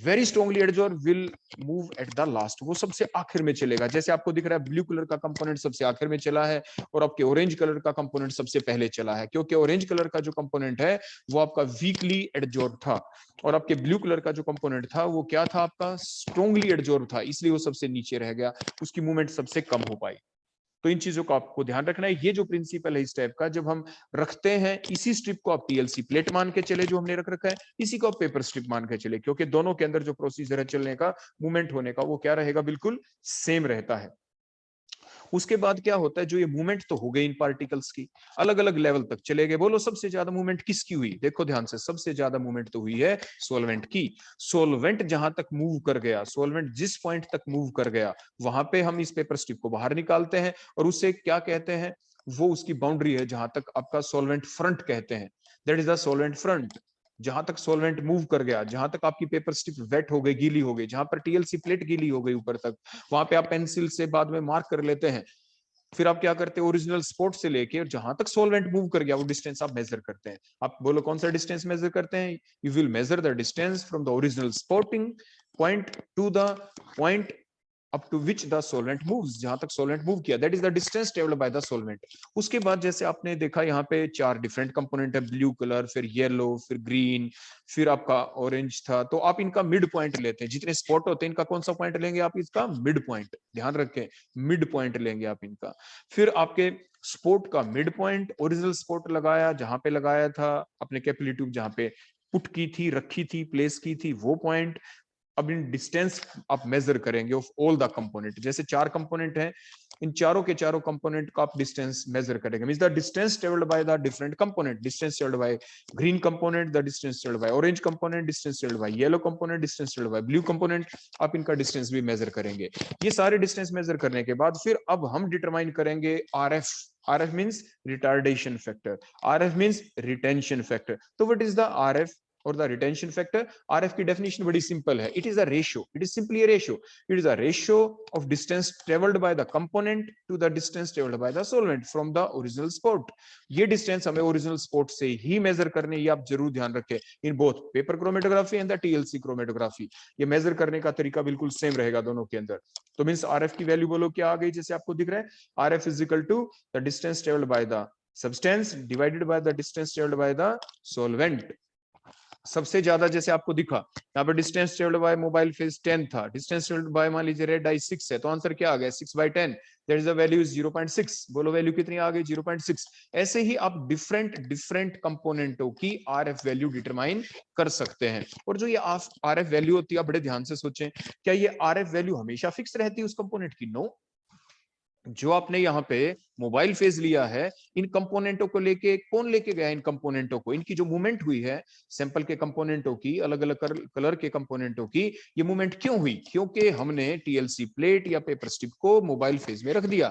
very strongly adsorb will move at the last, वो सबसे आखिर में चलेगा। जैसे आपको दिख रहा है ब्लू कलर का कंपोनेंट सबसे आखिर में चला है, और आपके ऑरेंज कलर का कंपोनेंट सबसे पहले चला है, क्योंकि ऑरेंज कलर का जो कंपोनेंट है वो आपका वीकली एडजॉर्ब था, और आपके ब्लू कलर का जो कंपोनेंट था वो क्या था, आपका स्ट्रॉन्गली एडजॉर्ब था, इसलिए वो सबसे नीचे रह गया, उसकी मूवमेंट सबसे कम हो पाई। तो इन चीजों को आपको ध्यान रखना है। ये जो प्रिंसिपल है इस टाइप का, जब हम रखते हैं इसी स्ट्रिप को आप टीएलसी प्लेट मान के चले जो हमने रख रखा है, इसी को आप पेपर स्ट्रिप मान के चले, क्योंकि दोनों के अंदर जो प्रोसीजर है चलने का, मूवमेंट होने का, वो क्या रहेगा, बिल्कुल सेम रहता है। उसके बाद क्या होता है, जो ये मूवमेंट तो हो गई इन पार्टिकल्स की, अलग अलग लेवल तक चले गए। बोलो सबसे ज्यादा मूवमेंट किसकी हुई, देखो ध्यान से, सबसे ज्यादा मूवमेंट तो हुई है सोलवेंट की। सोलवेंट जहां तक मूव कर गया, सोलवेंट जिस पॉइंट तक मूव कर गया, वहां पे हम इस पेपर स्ट्रिप को बाहर निकालते हैं, और उससे क्या कहते हैं, वो उसकी बाउंड्री है जहां तक आपका सोलवेंट फ्रंट कहते हैं, that is the solvent front. जहां तक सोलवेंट मूव कर गया, जहां तक आपकी पेपर स्ट्रिप वेट हो गई, गीली हो गई, जहां पर टीएलसी प्लेट गीली हो गई ऊपर तक, वहां पे आप पेंसिल से बाद में मार्क कर लेते हैं। फिर आप क्या करते हैं, ओरिजिनल स्पॉट से लेके और जहां तक सोलवेंट मूव कर गया वो डिस्टेंस आप मेजर करते हैं। आप बोलो कौन सा डिस्टेंस मेजर करते हैं, you will measure the distance from the original spotting point two the point up to which the solvent moves, जहां तक solvent मूव किया, that is the distance traveled by the solvent। उसके बाद जैसे आपने देखा यहाँ पे 4 डिफरेंट कंपोनेंट है, ब्लू कलर, फिर येलो, फिर ग्रीन, फिर आपका ऑरेंज था, तो आप इनका मिड पॉइंट लेते हैं, जितने स्पॉट होते हैं इनका कौन सा पॉइंट लेंगे आप, इसका मिड पॉइंट, ध्यान रखें, मिड पॉइंट लेंगे आप इनका। फिर आपके स्पॉट का मिड पॉइंट, ओरिजिनल स्पॉट लगाया जहां पे लगाया था, अपने कैपिलरी ट्यूब जहां पे पुट की थी, रखी थी, प्लेस की थी, वो पॉइंट। अब इन डिस्टेंस आप मेजर करेंगे ऑफ ऑल द कंपोनेंट, जैसे 4 कंपोनेंट हैं, इन चारों के चारों कंपोनेंट का आप डिस्टेंस मेजर करेंगे, means the distance travelled by the different component, distance travelled by green component, the distance travelled bye orange component, distance travelled bye yellow component, distance travelled bye blue component, आप इनका डिस्टेंस भी मेजर करेंगे। ये सारे डिस्टेंस मेजर करने के बाद फिर अब हम डिटरमाइन करेंगे RF. RF means retardation factor, RF means retention factor। तो what is the RF और द रिटेंशन फैक्टर? आरएफ की डेफिनेशन बड़ी सिंपल है, it is a ratio, it is simply a ratio, it is a ratio of distance travelled by the component to the distance travelled by the solvent from the original spot. ये डिस्टेंस हमें ओरिजिनल स्पॉट से ही मेजर करने, ये आप जरूर ध्यान रखें, in both paper chromatography and the TLC chromatography, ये मेजर करने का तरीका बिल्कुल सेम रहेगा दोनों के अंदर। तो मींस आरएफ की वैल्यू बोलो क्या आ गई, जैसे आपको दिख रहा है, RF is equal to the distance travelled by the substance divided by the distance traveled by the solvent। सबसे ज्यादा जैसे आपको दिखा यहाँ पे distance travelled bye mobile phase 10 था, डिस्टेंस ट्रेवल्ड बाय मान लीजिए रेड आई 6 है, तो आंसर क्या आ गया 6/10, दैट इज द वैल्यू 0.6। बोलो वैल्यू कितनी आ गई 0.6। ऐसे ही आप डिफरेंट डिफरेंट कंपोनेंटों की आरएफ वैल्यू डिटरमाइन कर सकते हैं। और जो ये आरएफ वैल्यू होती है, बड़े ध्यान से सोचें, क्या ये आरएफ वैल्यू हमेशा फिक्स रहती है उस कंपोनेंट की? नो। जो आपने यहाँ पे मोबाइल फेज लिया है, इन कंपोनेंटों को लेके कौन लेके गया? इन कंपोनेंटों को, इनकी जो मूवमेंट हुई है सैंपल के कंपोनेंटों की, अलग अलग कलर के कंपोनेंटों की, ये मूवमेंट क्यों हुई? क्योंकि हमने टीएलसी प्लेट या पेपर स्ट्रिप को मोबाइल फेज में रख दिया।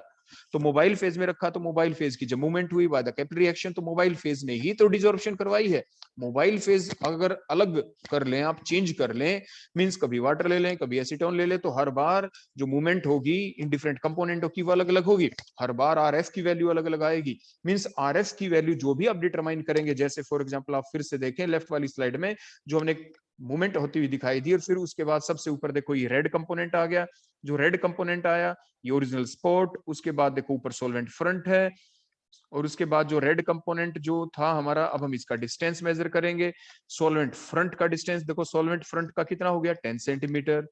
तो मोबाइल फेज में रखा तो मोबाइल फेज की जब मूवमेंट हुई बाय द कैपिलरी एक्शन, तो मोबाइल फेज ने ही तो डिजॉर्प्शन करवाई है। मोबाइल फेज अगर अलग कर लें, आप चेंज कर लें, मींस कभी वाटर ले लें, कभी एसीटोन ले लें, तो हर बार जो मूवमेंट होगी इन डिफरेंट कंपोनेंटों की वो अलग अलग होगी। हर बार आरएफ की वैल्यू अलग अलग आएगी। मींस आरएफ की वैल्यू जो भी आप डिटरमाइन करेंगे, जैसे फॉर एग्जांपल आप फिर से देखें लेफ्ट वाली स्लाइड में जो हमने मूवमेंट होती हुई दिखाई दी, और फिर उसके बाद सबसे ऊपर देखो ये रेड कंपोनेंट आ गया। जो रेड कंपोनेंट आया ये ओरिजिनल स्पॉट, उसके बाद देखो ऊपर सॉल्वेंट फ्रंट है, और उसके बाद जो रेड कंपोनेंट जो था हमारा, अब हम इसका डिस्टेंस मेजर करेंगे। सॉल्वेंट फ्रंट का डिस्टेंस देखो, सॉल्वेंट फ्रंट का कितना हो गया 10 सेंटीमीटर।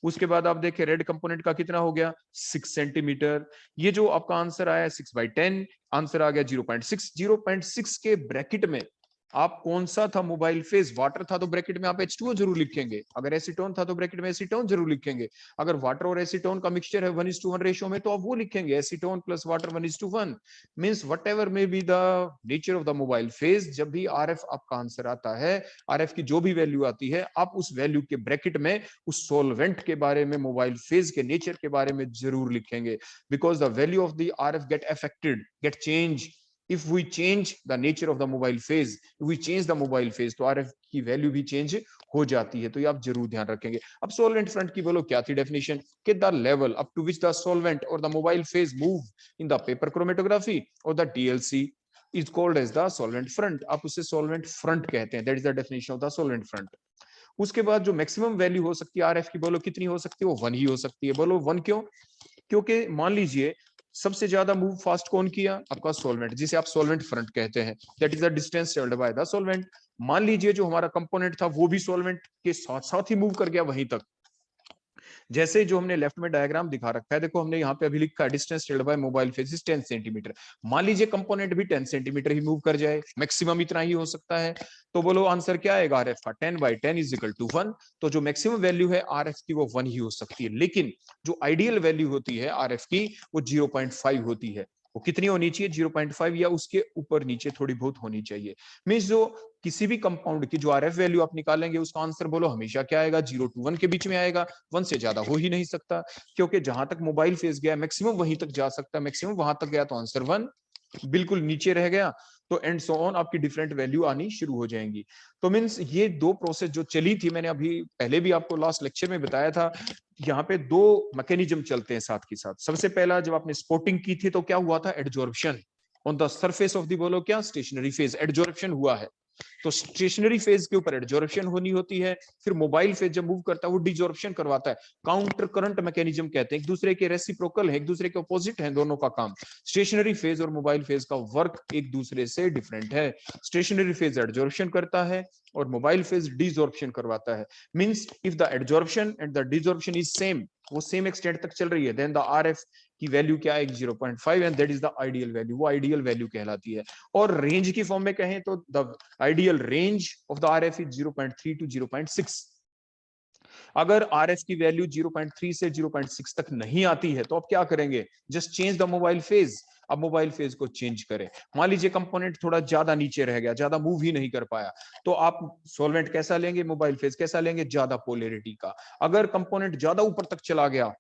उसके बाद आप देखें रेड कंपोनेंट का कितना हो गया 6 सेंटीमीटर। ये जो आपका आंसर आया 6/10, आंसर आ गया 0.6। 0.6 के ब्रैकेट में आप कौन सा था मोबाइल फेज? वाटर था तो ब्रैकेट में आप H2O जरूर लिखेंगे, अगर एसीटोन था तो ब्रैकेट में एसीटोन जरूर लिखेंगे, अगर वाटर और एसीटोन का मिक्सचर है 1:1 रेशियो में तो आप वो लिखेंगे acetone plus water 1:1। Means what ever may be the nature of the mobile phase, जब भी आरएफ आपका आंसर आता है, आरएफ की जो भी वैल्यू आती है, आप उस वैल्यू के ब्रैकेट में उस सॉल्वेंट के बारे में, मोबाइल फेज के नेचर के बारे में जरूर लिखेंगे, because the value of the RF get affected, get change if we change the nature of the mobile phase, if we change the mobile phase, तो RF की वैल्यू भी चेंज हो जाती है। तो ये आप जरूर ध्यान रखेंगे। अब सॉल्वेंट फ्रंट की बोलो क्या थी डेफिनेशन? कि the level up to which the solvent और the mobile phase move in the paper chromatography और the TLC is called as the solvent front। आप उसे solvent front कहते हैं, that is the definition of the solvent front। उसके बाद जो मैक्सिमम वैल्यू हो सकती है आरएफ की, बोलो कितनी हो सकती है? वो 1 ही हो सकती है। बोलो 1 क्यों? क्योंकि मान लीजिए सबसे ज्यादा मूव फास्ट कौन किया? आपका सॉल्वेंट, जिसे आप सॉल्वेंट फ्रंट कहते हैं, that is the distance travelled by the solvent. मान लीजिए जो हमारा कंपोनेंट था वो भी सॉल्वेंट के साथ साथ ही मूव कर गया वहीं तक, जैसे जो हमने लेफ्ट में डायग्राम दिखा रखा है, देखो हमने यहाँ पे अभी लिखा है distance travelled bye mobile phase 10 centimetre. मान लीजिए कंपोनेंट भी 10 सेंटीमीटर ही मूव कर जाए, मैक्सिमम इतना ही हो सकता है, तो बोलो आंसर क्या आएगा आरएफ का? 10/10 इज इक्वल टू 1। तो जो मैक्सिमम वैल्यू है आरएफ की वो 1 ही हो सकती है, लेकिन जो आइडियल वैल्यू होती है आरएफ की वो 0.5 होती है। वो कितनी होनी चाहिए? 0.5 या उसके ऊपर नीचे थोड़ी बहुत होनी चाहिए। मींस जो किसी भी कंपाउंड की जो आरएफ वैल्यू आप निकालेंगे उसका आंसर बोलो हमेशा क्या आएगा? 0 to 1 के बीच में आएगा। 1 से ज्यादा हो ही नहीं सकता, क्योंकि जहां तक मोबाइल फेज गया मैक्सिमम वहीं तक जा सकता है, मैक्सिमम वहां तक गया तो आंसर 1। बिल्कुल नीचे रह गया तो एंड सो ऑन आपकी डिफरेंट वैल्यू आनी शुरू हो जाएंगी। तो मींस ये दो प्रोसेस जो चली थी, मैंने अभी पहले भी आपको लास्ट लेक्चर में बताया था, यहाँ पे दो मैकेनिज्म चलते हैं साथ के साथ। सबसे पहला जब आपने स्पॉटिंग की थी तो क्या हुआ था? Adsorption on the surface of the, बोलो क्या? स्टेशनरी फेज, एडजॉर्प्शन हुआ है। तो स्टेशनरी फेज के ऊपर एडजॉर्प्शन होनी होती है, फिर मोबाइल फेज जब मूव करता है वो डिजॉर्प्शन करवाता है। काउंटर करंट मैकेनिज्म कहते हैं, एक दूसरे के रेसिप्रोकल है, एक दूसरे के ऑपोजिट है दोनों का काम। स्टेशनरी फेज और मोबाइल फेज का वर्क एक दूसरे से डिफरेंट है। स्टेशनरी फेज एडजॉर्प्शन करता है और मोबाइल फेज डिजॉर्प्शन करवाता है। Means if the adsorption and the desorption is same, वो सेम एक्सटेंट तक चल रही है, देन द आरएफ की वैल्यू क्या है? 0.5, and that is the ideal value, वो आइडियल वैल्यू कहलाती है। और रेंज की फॉर्म में कहें तो the ideal range of the RF is 0.3 to 0.6। अगर आरएफ की वैल्यू 0.3 से 0.6 तक नहीं आती है तो आप क्या करेंगे? Just change the mobile phase. अब मोबाइल फेज को चेंज करें, मान लीजिए कंपोनेंट थोड़ा ज्यादा नीचे रह गया, ज्यादा मूव ही नहीं कर पाया, तो आप सॉल्वेंट कैसा लेंगे? मोबाइल फेज कैसा लेंगे? ज्यादा पोलैरिटी का। अगर कंपोनेंट ज्यादा ऊपर तक चला गया,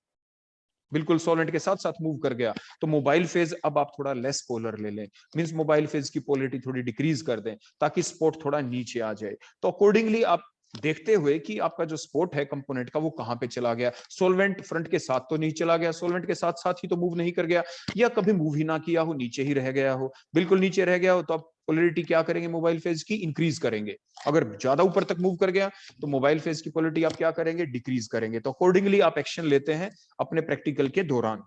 बिल्कुल सॉल्वेंट के साथ साथ मूव कर गया, तो मोबाइल फेज अब आप थोड़ा लेस पोलर ले लें। मींस मोबाइल फेज की पोलैरिटी थोड़ी डिक्रीज कर दें ताकि स्पॉट थोड़ा नीचे आ जाए। तो अकॉर्डिंगली आप देखते हुए कि आपका जो स्पॉट है कंपोनेंट का वो कहां पे चला गया। सॉल्वेंट फ्रंट के साथ तो नहीं चला गया, सॉल्वेंट के साथ साथ ही तो मूव नहीं कर गया, या कभी मूव ही ना किया हो, नीचे ही रह गया हो, बिल्कुल नीचे रह गया हो, तो आप पोलैरिटी क्या करेंगे? मोबाइल फेज की इंक्रीज करेंगे। अगर ज्यादा ऊपर तक मूव कर गया तो मोबाइल फेज की पोलैरिटी आप क्या करेंगे? डिक्रीज करेंगे। तो अकॉर्डिंगली आप एक्शन लेते हैं अपने प्रैक्टिकल के दौरान।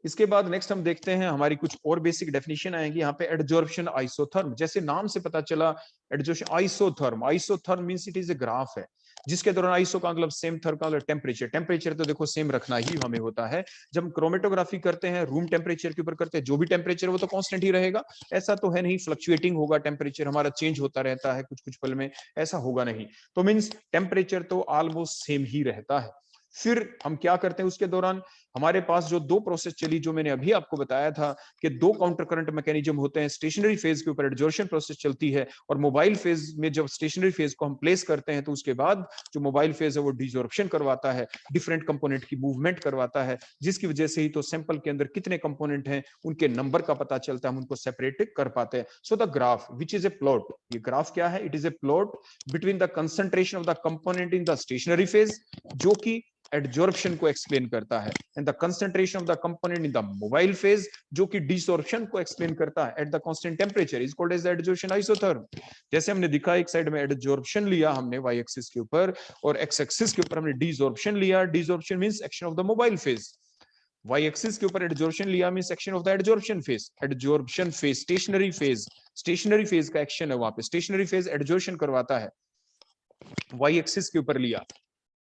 इसके बाद नेक्स्ट हम देखते हैं हमारी कुछ और बेसिक डेफिनेशन आएंगी यहाँ पे। एडजॉर्प्शन आइसोथर्म, जैसे नाम से पता चला adsorption isotherm, isotherm means it is a graph है जिसके दौरान आइसो का मतलब सेम, थर्म का मतलब टेम्परेचर, टेम्परेचर तो देखो सेम रखना ही हमें होता है। जब क्रोमेटोग्राफी करते हैं रूम टेम्परेचर के ऊपर करते हैं, जो भी टेम्परेचर वो तो कांस्टेंट ही रहेगा, ऐसा तो है नहीं फ्लक्चुएटिंग होगा टेम्परेचर हमारा, चेंज होता रहता है कुछ कुछ पल में, ऐसा होगा नहीं। तो मींस टेम्परेचर तो ऑलमोस्ट सेम ही रहता है। फिर हम क्या करते हैं उसके दौरान, हमारे पास जो दो प्रोसेस चली, जो मैंने अभी आपको बताया था कि दो काउंटर करंट मैकेनिज्म होते हैं। स्टेशनरी फेज के ऊपर एडजॉर्प्शन प्रोसेस चलती है, और मोबाइल फेज में जब स्टेशनरी फेज को हम प्लेस करते हैं तो उसके बाद जो मोबाइल फेज है वो डिजॉर्प्शन करवाता है, डिफरेंट कंपोनेंट की मूवमेंट करवाता है, जिसकी वजह से ही तो सैंपल के अंदर कितने कंपोनेंट हैं उनके नंबर का पता चलता है, हम उनको सेपरेट कर पाते हैं। So the graph which is a plot, ये ग्राफ क्या है, it is a plot between the concentration of the component in the stationary phase, जो कि एडजॉर्प्शन को एक्सप्लेन करता है, and the concentration of the component in the mobile phase, जो कि डिसॉर्प्शन को एक्सप्लेन करता है at the constant temperature, is called as the adsorption isotherm. जैसे हमने दिखा, एक साइड में एडजॉर्प्शन लिया हमने वाई एक्सिस के ऊपर, और एक्स एक्सिस के ऊपर हमने डिसॉर्प्शन लिया। Desorption means action of the mobile phase, Y axis के ऊपर एडजॉर्प्शन लिया means action of the adsorption phase. Adsorption phase stationary phase, stationary phase का एक्शन है वहां पे, स्टेशनरी फेज एडजॉर्प्शन करवाता है, वाई एक्सिस के ऊपर लिया।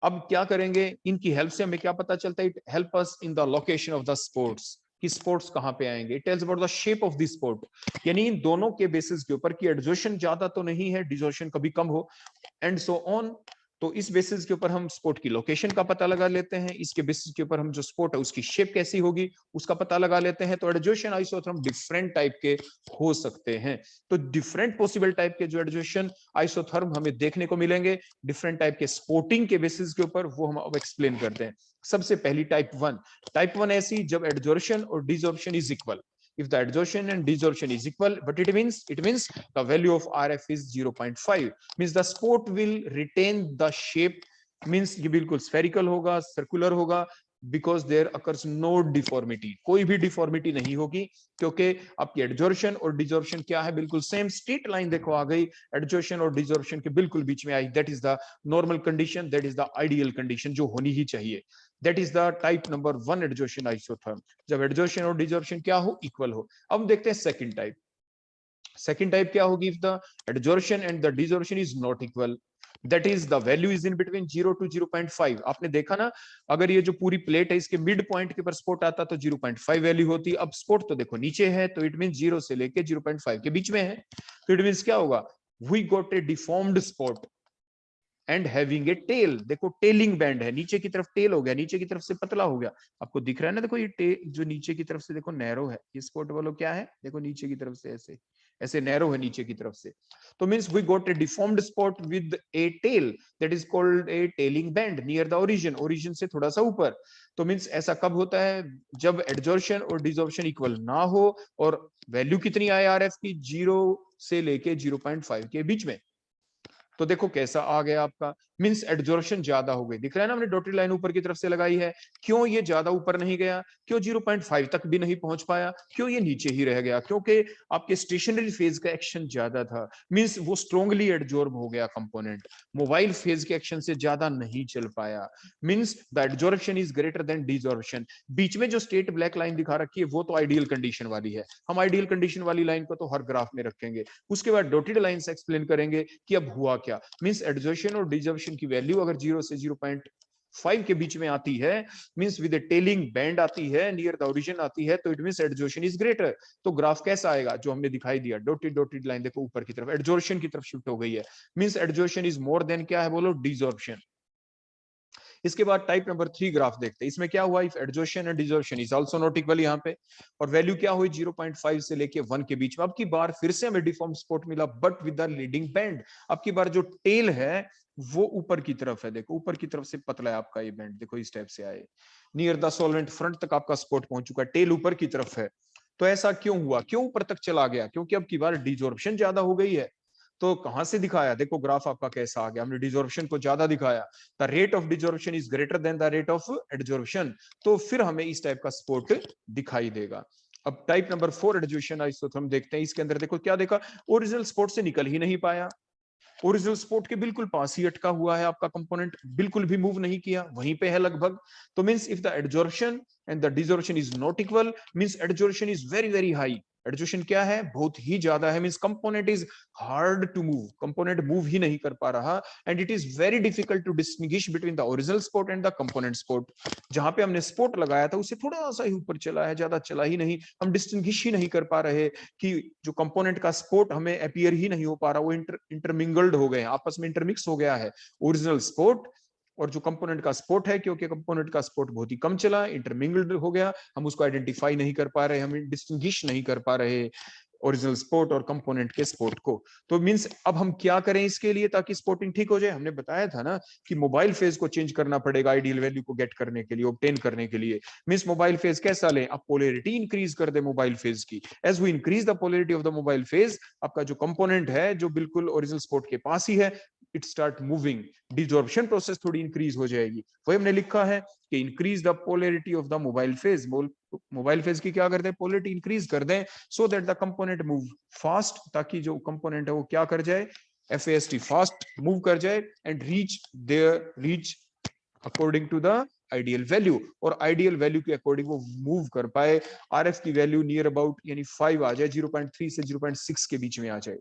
अब क्या करेंगे, इनकी हेल्प से हमें क्या पता चलता है, it help us in the location of the sports, कि स्पोर्ट्स कहां पे आएंगे। It tells about the shape of the sport, यानी इन दोनों के बेसिस के ऊपर कि एडजॉर्प्शन ज्यादा तो नहीं है, डिसॉर्प्शन कभी कम हो, एंड सो ऑन। तो इस बेसिस के ऊपर हम स्पोर्ट की लोकेशन का पता लगा लेते हैं, इसके बेसिस के ऊपर हम जो स्पोर्ट है उसकी शेप कैसी होगी उसका पता लगा लेते हैं। तो एडजॉर्प्शन आइसोथर्म डिफरेंट टाइप के हो सकते हैं। तो डिफरेंट पॉसिबल टाइप के जो एडजॉर्प्शन आइसोथर्म हमें देखने को मिलेंगे डिफरेंट टाइप के स्पोर्टिंग के बेसिस के ऊपर, वो हम अब एक्सप्लेन करते हैं। सबसे पहली टाइप वन, टाइप वन ऐसी जब एडजॉर्प्शन और desorption is equal, if the adsorption and desorption is equal, but it means the value of RF is 0.5, means the sport will retain the shape, means ये बिल्कुल spherical होगा, circular होगा, because there occurs no deformity, कोई भी डिफॉर्मिटी नहीं होगी, क्योंकि आपकी एडजॉर्प्शन और डिसॉर्प्शन क्या है, बिल्कुल सेम स्ट्रेट लाइन देखो आ गई, एडजॉर्प्शन और डिसॉर्प्शन के बिल्कुल बीच में आई, that is the normal condition, that is the ideal condition जो होनी ही चाहिए। That is the type number one adsorption isotherm, जब एडजॉर्प्शन और डिसॉर्प्शन क्या हो, इक्वल हो। अब देखते हैं सेकंड टाइप। सेकंड टाइप क्या होगी, if the adsorption and the desorption is not equal, that is the value is in between 0 to 0.5। आपने देखा ना, अगर ये जो पूरी प्लेट है इसके मिड पॉइंट के ऊपर स्पॉट आता तो 0.5 वैल्यू होती, अब स्पॉट तो देखो नीचे है, तो इट मीन 0 से लेके 0.5 के बीच में है, तो इट मीन क्या होगा, we got a deformed spot and having a tail, देखो टेलिंग बैंड है, नीचे की तरफ टेल हो गया, नीचे की तरफ से पतला हो गया, आपको दिख रहा है ना, देखो ये जो नीचे की तरफ से देखो नैरो है, ये स्पॉट वालों क्या है, देखो नीचे की तरफ से ऐसे ऐसे नैरो है नीचे की तरफ से, तो means we got a deformed spot with a tail, that is called a tailing band near the origin, origin से थोड़ा सा ऊपर। तो मींस ऐसा कब होता है, जब एडजॉर्प्शन और डिसॉर्प्शन इक्वल ना हो, और वैल्यू कितनी आए आरएफ की, 0 से लेके 0.5 के बीच में। तो देखो कैसा आ गया आपका, मींस एडजॉर्प्शन ज्यादा हो गई, दिख रहा है ना, हमने डॉटेड लाइन ऊपर की तरफ से लगाई है, क्यों ये ज्यादा ऊपर नहीं गया, क्यों 0.5 तक भी नहीं पहुंच पाया, क्यों ये नीचे ही रह गया, क्योंकि आपके स्टेशनरी फेज का एक्शन ज्यादा था, मींस वो स्ट्रांगली एडजॉर्ब हो गया कंपोनेंट, मोबाइल फेज के एक्शन से ज्यादा नहीं चल पाया, means the adsorption is greater than desorption. बीच में जो स्ट्रेट ब्लैक लाइन दिखा रखी है वो तो आइडियल कंडीशन वाली है, हम आइडियल कंडीशन वाली लाइन को तो हर ग्राफ में रखेंगे, उसके बाद डॉटेड लाइन से एक्सप्लेन करेंगे कि अब हुआ क्या, मींस एडजॉर्प्शन और डिसॉर्प्शन की वैल्यू अगर 0 से 0.5 के बीच में आती है, means with A tailing band आती है, नियर द ओरिजिन आती है, तो it means adsorption is greater. तो ग्राफ कैसा आएगा, जो हमने दिखाई दिया, डॉटेड डॉटेड लाइन देखो ऊपर की तरफ एडजॉर्प्शन की तरफ शिफ्ट हो गई है, means adsorption is more than क्या है, बोलो डिसॉर्प्शन। इसके बाद टाइप नंबर 3 ग्राफ देखते हैं, इसमें क्या हुआ, if adsorption and desorption is also not equal यहाँ पे, और वैल्यू क्या हुई 0.5 से लेके 1 के बीच में। अब की बार फिर से हमें डिफॉर्म स्पॉट मिला, but with the leading band, अब की बार जो टेल है वो ऊपर की तरफ है, देखो ऊपर की तरफ से पतला है आपका ये बैंड, देखो इस टाइप से आए, नियर द सॉल्वेंट फ्रंट तक आपका स्पॉट पहुंच चुका है, टेल ऊपर की तरफ है। तो ऐसा क्यों हुआ, क्यों ऊपर तक चला गया, क्योंकि अब की बार डिसॉर्प्शन ज्यादा हो गई है। तो कहां से दिखाया, देखो ग्राफ आपका कैसा आ गया, हमने डिसॉर्प्शन को ज्यादा दिखाया, the rate of desorption is greater then the rate of adsorption, तो फिर हमें इस टाइप का स्पॉट दिखाई देगा। अब टाइप नंबर 4 एडजॉर्प्शन आइसोथर्म देखते हैं, इसके अंदर देखो क्या देखा, ओरिजिनल स्पॉट से निकल ही नहीं पाया, ओरिजिनल स्पोर्ट के बिल्कुल पास ही अटका हुआ है आपका कंपोनेंट, बिल्कुल भी मूव नहीं किया, वहीं पे है लगभग। तो means if the adsorption and the desorption is not equal, means adsorption is very very high. Adsorption क्या है, बहुत ही ज्यादा है, means component is hard to move, component move ही नहीं कर पा रहा, and it is very difficult to distinguish between the original spot and the component spot. जहां पे हमने स्पोर्ट लगाया था उससे थोड़ा सा ही ऊपर चला है, ज्यादा चला ही नहीं, हम डिस्टिंग्विश ही नहीं कर पा रहे कि जो कंपोनेंट का स्पोर्ट हमें अपीयर ही नहीं हो पा रहा, वो इंटरमिंगल्ड हो गए, आपस में इंटरमिक्स हो गया है ओरिजिनल स्पोर्ट और जो कंपोनेंट का स्पोर्ट है, क्योंकि कंपोनेंट का स्पोर्ट बहुत ही कम चला, इंटरमिंगल्ड हो गया, हम उसको आइडेंटिफाई नहीं कर पा रहे, हम डिस्टिंग्विश नहीं कर पा रहे ओरिजिनल स्पोर्ट और कंपोनेंट के स्पोर्ट को। तो मींस अब हम क्या करें इसके लिए ताकि स्पोर्टिंग ठीक हो जाए, हमने बताया था ना कि मोबाइल फेज को चेंज करना पड़ेगा आइडियल वैल्यू को गेट करने के लिए, ऑब्टेन करने के लिए। मींस मोबाइल फेज कैसा लें, आप पोलैरिटी इंक्रीज कर दे मोबाइल फेज की। As we increase the polarity of the mobile phase, आपका जो कंपोनेंट है जो बिल्कुल ओरिजिनल स्पोर्ट के पास ही है, it start moving, desorption process थोड़ी इंक्रीज हो जाएगी। वही हमने लिखा है कि increase the polarity of the mobile phase, mobile phase की क्या करते हैं, पोलैरिटी इंक्रीज कर दें, so that the component move fast, ताकि जो कंपोनेंट है वो क्या कर जाए, FAST फास्ट मूव कर जाए, and reach according to the ideal value, और आइडियल वैल्यू के अकॉर्डिंग वो मूव कर पाए, RF की वैल्यू नियर अबाउट यानी 5 आ जाए, 0.3 से 0.6 के बीच में आ जाए।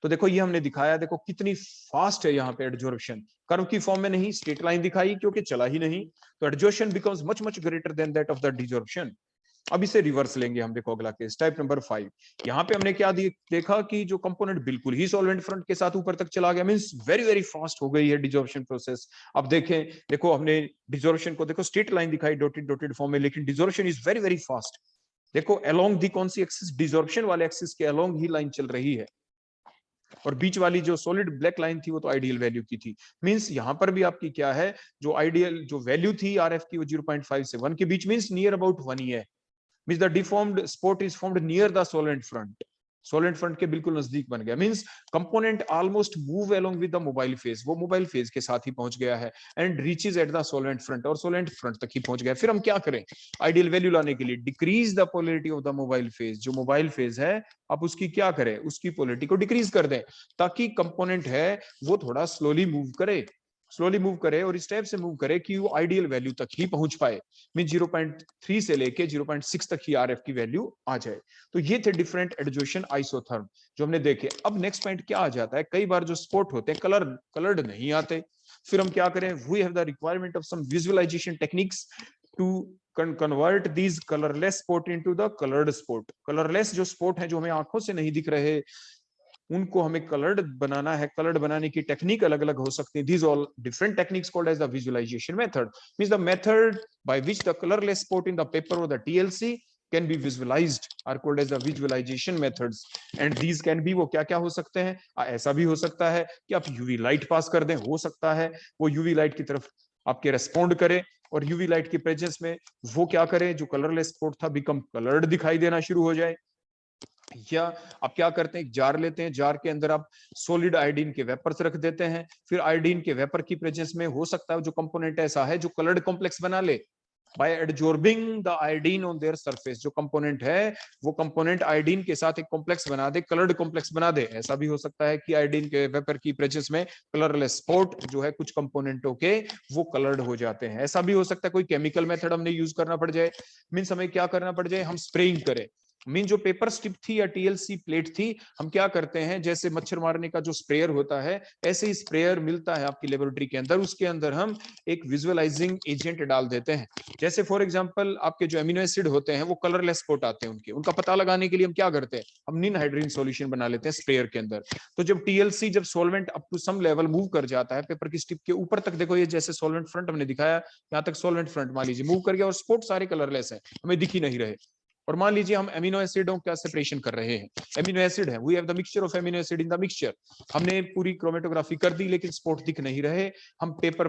तो देखो ये हमने दिखाया, देखो कितनी फास्ट है यहाँ पे एडजॉर्प्शन, कर्व की फॉर्म में नहीं, स्ट्रेट लाइन दिखाई क्योंकि चला ही नहीं, तो adsorption becomes much much greater than that of the desorption. अब इसे रिवर्स लेंगे हम, देखो अगला केस टाइप नंबर 5। यहाँ पे हमने क्या देखा कि जो कंपोनेंट बिल्कुल ही सॉल्वेंट फ्रंट के साथ ऊपर तक चला गया, मींस वेरी वेरी फास्ट हो गई है डिसॉर्प्शन प्रोसेस। अब देखें, देखो हमने डिसॉर्प्शन को देखो स्ट्रेट लाइन दिखाई डॉटेड डॉटेड फॉर्म में, लेकिन desorption is very very fast. देखो अलोंग दी कौन सी एक्सिस, डिसॉर्प्शन वाले एक्सिस के अलोंग ही लाइन चल रही है, और बीच वाली जो सॉलिड ब्लैक लाइन थी वो तो आइडियल वैल्यू की थी। मींस यहां पर भी आपकी क्या है, जो आइडियल जो वैल्यू थी RF की वो 0.5 से 1 के बीच, मींस नियर अबाउट 1 ही है। Means the deformed spot is formed near the solvent front, solvent front के बिल्कुल नजदीक बन गया, means component almost move along with the mobile phase, वो मोबाइल फेज के साथ ही पहुंच गया है, and reaches at the solvent front, और सोलेंट फ्रंट तक ही पहुंच गया। फिर हम क्या करें, आइडियल वैल्यू लाने के लिए decrease the polarity of the mobile phase, जो मोबाइल फेज है आप उसकी क्या करें, उसकी पोलैरिटी को डिक्रीज कर दें, ताकि कंपोनेंट है वो थोड़ा स्लोली मूव करे, और इस टाइप से मूव करे कि वो आइडियल वैल्यू तक ही पहुंच पाए, मीन 0.3 से लेके 0.6 तक ही RF की वैल्यू आ जाए। तो ये थे डिफरेंट एडजॉर्प्शन आइसोथर्म जो हमने देखे। अब नेक्स्ट पॉइंट क्या आ जाता है, कई बार जो स्पॉट होते हैं कलर्ड नहीं आते, फिर हम क्या करें, we have the requirement of some visualisation techniques to convert these colourless spot into the coloured spot. Colourless जो स्पॉट है जो हमें आंखों से नहीं दिख रहे, उनको हमें कलर्ड बनाना है। कलर्ड बनाने की टेक्निक अलग अलग हो सकती है, these all different techniques called as the visualization method, means the method by which the colorless spot in the paper or the TLC can be visualized are called as the visualization methods, and these can be, वो क्या क्या हो सकते हैं, ऐसा भी हो सकता है कि आप यूवी लाइट पास कर दें, हो सकता है वो यूवी लाइट की तरफ आपके रेस्पॉन्ड करे, और यूवी लाइट की प्रेजेंस में वो क्या करे, जो कलरलेस स्पॉट था बिकम कलर्ड दिखाई देना शुरू हो जाए। या आप क्या करते हैं, एक जार लेते हैं, जार के अंदर आप सॉलिड आयोडीन के वेपर्स रख देते हैं, फिर आयोडीन के वेपर की प्रेजेंस में हो सकता है जो कंपोनेंट ऐसा है जो कलर्ड कॉम्प्लेक्स बना ले by adsorbing the iodine on their surface. जो कंपोनेंट है वो कंपोनेंट आयोडीन के साथ एक कॉम्प्लेक्स बना दे, कलर्ड कॉम्प्लेक्स बना दे। ऐसा भी हो सकता है कि आयोडीन के वेपर की प्रेजेंस में कलरलेस स्पॉट जो है कुछ कंपोनेंटों के वो कलर्ड हो जाते हैं। ऐसा भी हो सकता है कोई केमिकल मेथड हमने यूज करना पड़ जाए, मीन्स हमें क्या करना पड़ जाए, हम स्प्रेइंग करें। मीन जो पेपर स्टिप थी या TLC प्लेट थी, हम क्या करते हैं, जैसे मच्छर मारने का जो स्प्रेयर होता है ऐसे ही स्प्रेयर मिलता है आपकी लेबोरेटरी के अंदर, उसके अंदर हम एक विजुअलाइजिंग एजेंट डाल देते हैं। जैसे फॉर एग्जांपल आपके जो एमिनो एसिड होते हैं वो कलरलेस स्पॉट आते हैं, उनका पता लगाने के लिए हम क्या करते हैं, हम निन हाइड्रोजन सॉल्यूशन बना लेते हैं स्प्रेयर के अंदर। तो जब TLC जब solvent up to some level move कर जाता है पेपर की स्टिप के ऊपर तक, देखो ये जैसे सॉल्वेंट फ्रंट हमने दिखाया, यहाँ तक सॉल्वेंट फ्रंट मान लीजिए मूव कर गया और स्पॉट सारे कलरलेस है, हमें दिख ही नहीं रहे। और मान लीजिए हम एमिनो एसिडों का सेपरेशन कर रहे हैं, एमिनो एसिड है, we have the mixture of amino acid in the mixture, हमने पूरी क्रोमेटोग्राफी कर दी लेकिन स्पॉट दिख नहीं रहे, हम पेपर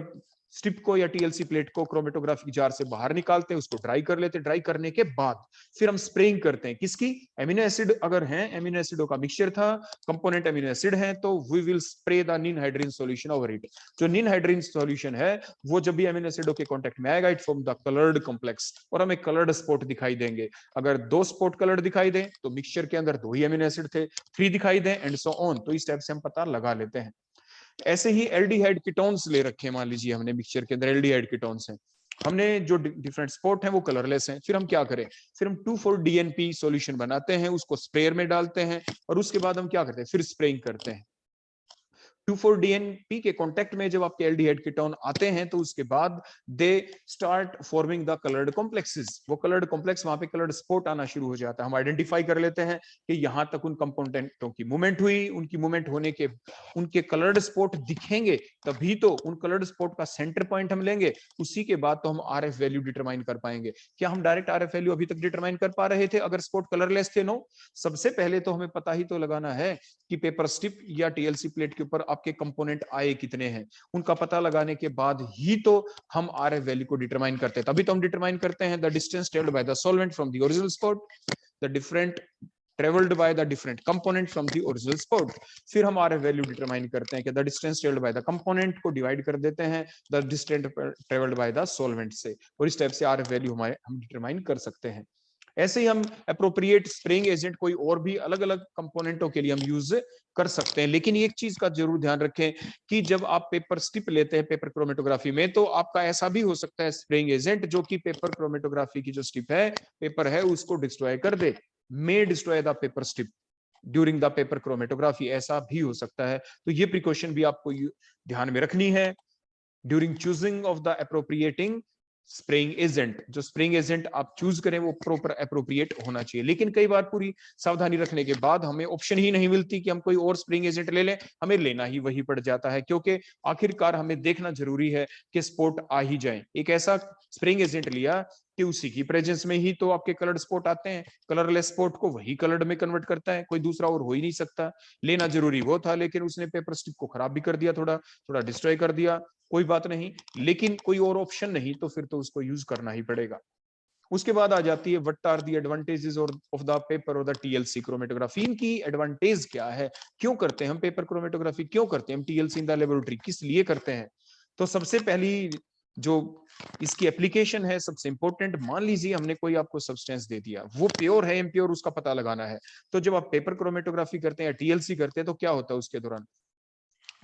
स्ट्रिप को या टीएलसी प्लेट को क्रोमेटोग्राफी जार से बाहर निकालते हैं, उसको ड्राई कर लेते हैं। ड्राई करने के बाद फिर हम स्प्रेइंग करते हैं, किसकी? एमिनो एसिड अगर है, एमिनो एसिडों का मिक्सचर था, कंपोनेंट एमिनो एसिड है, तो वी विल स्प्रे द निन हाइड्रीन सॉल्यूशन ओवर इट। जो निन हाइड्रीन सॉल्यूशन है वो जब भी एमिनो एसिडों के कांटेक्ट में आएगा, it form the coloured complex, और हमें कलर्ड स्पॉट दिखाई देंगे। अगर 2 स्पॉट कलर्ड दिखाई दे तो मिक्सचर के अंदर 2 ही एमिनो एसिड थे, 3 दिखाई दे एंड सो ऑन, तो इस टाइप से हम पता लगा लेते हैं। ऐसे ही एल्डिहाइड कीटोन्स ले रखे हैं, मान लीजिए हमने मिक्सचर के अंदर एल्डिहाइड कीटोन्स हैं, हमने जो डिफरेंट स्पॉट हैं वो कलरलेस हैं, फिर हम क्या करें? फिर हम 2,4-DNP सॉल्यूशन बनाते हैं, उसको स्प्रेयर में डालते हैं, और उसके बाद हम क्या करते हैं? फिर स्प्रेइंग करते हैं। 2,4-DNP के कांटेक्ट में जब आपके एल्डिहाइड कीटोन आते हैं तो उसके बाद they start forming the coloured complexes. वो कलर्ड कॉम्प्लेक्स, वहां पे कलर्ड स्पॉट आना शुरू हो जाता है। हम आइडेंटिफाई कर लेते हैं कि यहां तक उन कंपोनेंटों की मूवमेंट हुई, उनकी मूवमेंट होने के उनके कलर्ड स्पॉट दिखेंगे, तभी तो उन कलर्ड स्पॉट का सेंटर पॉइंट हम लेंगे, उसी के बाद तो हम आरएफ वैल्यू डिटरमाइन कर पाएंगे। क्या हम डायरेक्ट आरएफ वैल्यू अभी तक डिटरमाइन कर पा रहे थे अगर स्पॉट कलरलेस थे? नो। सबसे पहले तो हमें पता ही तो लगाना है कि पेपर स्ट्रिप या टीएलसी प्लेट के ऊपर आपके कंपोनेंट आए कितने हैं। उनका पता लगाने के बाद ही तो हम आरएफ वैल्यू को डिटरमाइन करते हैं। तभी तो हम डिटरमाइन करते हैं the distance travelled by the solvent from the original spot, the different traveled by the different component from the original spot। फिर हम आरएफ वैल्यू डिटरमाइन करते हैं कि the distance travelled by the component को डिवाइड कर देते हैं the distance travelled by the solvent से, और इस टाइप से आरएफ वैल्यू हम डिटरमाइन कर सकते हैं। ऐसे ही हम अप्रोप्रिएट स्प्रेइंग एजेंट कोई और भी अलग अलग कंपोनेंटों के लिए हम यूज कर सकते हैं। लेकिन एक चीज का जरूर ध्यान रखें कि जब आप पेपर स्ट्रिप लेते हैं पेपर क्रोमेटोग्राफी में, तो आपका ऐसा भी हो सकता है स्प्रेइंग एजेंट जो कि पेपर क्रोमेटोग्राफी की जो स्ट्रिप है, पेपर है, उसको डिस्ट्रॉय कर दे, may destroy the paper strip during the paper chromatography, ऐसा भी हो सकता है। तो ये प्रिकॉशन भी आपको ध्यान में रखनी है during choosing of the appropriating spraying agent. जो स्प्रेइंग एजेंट आप चूज करें वो प्रॉपर अप्रोप्रिएट होना चाहिए। लेकिन कई बार पूरी सावधानी रखने के बाद हमें ऑप्शन ही नहीं मिलती कि हम कोई और स्प्रेइंग एजेंट ले लें, हमें लेना ही वही पड़ जाता है, क्योंकि आखिरकार हमें देखना जरूरी है कि स्पॉट आ ही जाए। एक ऐसा स्प्रेइंग एजेंट लिया कि उसी की प्रेजेंस में ही तो आपके कलर्ड स्पॉट आते हैं, कलरलेस स्पॉट को वही कलर्ड में कन्वर्ट करता है, कोई दूसरा और हो ही नहीं सकता। लेना जरूरी वो था, लेकिन उसने पेपर स्ट्रिप को खराब भी कर दिया, थोड़ा थोड़ा डिस्ट्रॉय कर दिया, कोई बात नहीं, लेकिन कोई और ऑप्शन नहीं तो फिर तो उसको यूज करना ही पड़ेगा। उसके बाद आ जाती है what are the advantages of the paper और द टीएलसी क्रोमेटोग्राफी। इनकी एडवांटेज क्या है, क्यों करते हैं हम पेपर क्रोमेटोग्राफी, क्यों करते हैं हम टीएलसी इन द लेबोरेटरी, किस लिए करते हैं? तो सबसे पहली जो इसकी एप्लीकेशन है, सबसे इंपॉर्टेंट, मान लीजिए हमने कोई आपको सब्सटेंस दे दिया, वो प्योर है इम्प्योर, उसका पता लगाना है। तो जब आप पेपर क्रोमेटोग्राफी करते हैं या टीएलसी करते हैं तो क्या होता है उसके दौरान?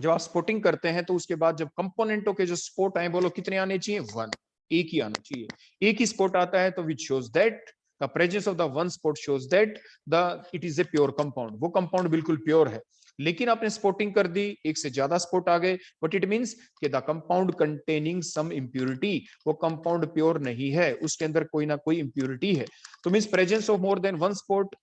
जब आप स्पॉटिंग करते हैं तो उसके बाद जब कंपोनेंटों के जो स्पॉट आए, बोलो कितने आने चाहिए? 1, एक ही आना चाहिए। एक ही स्पॉट आता है तो which shows that the presence of the one spot shows that the it is a pure compound, वो कंपाउंड बिल्कुल प्योर है। लेकिन आपने स्पॉटिंग कर दी, एक से ज्यादा स्पॉट आ गए, बट इट मींस कि the compound containing some impurity, वो कंपाउंड प्योर नहीं है, उसके अंदर कोई ना कोई इंप्योरिटी है। तो means presence of more than one spot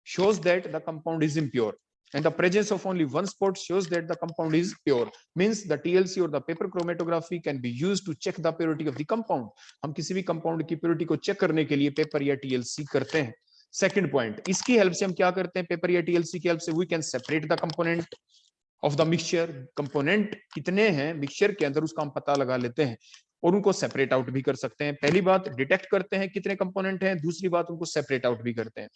shows that the compound is impure, and the presence of only one spot shows that the compound is pure। means the TLC or the paper chromatography can be used to check the purity of the compound। हम किसी भी कंपाउंड की प्योरिटी को चेक करने के लिए पेपर या टीएलसी करते हैं। सेकंड पॉइंट, इसकी हेल्प से हम क्या करते हैं? पेपर या टीएलसी की हेल्प से we can separate the component of the mixture. Component कितने हैं मिक्सचर के अंदर, उसका हम पता लगा लेते हैं और उनको सेपरेट आउट भी कर सकते हैं। पहली बात डिटेक्ट करते हैं कितने कंपोनेंट हैं, दूसरी बात उनको सेपरेट आउट भी करते हैं।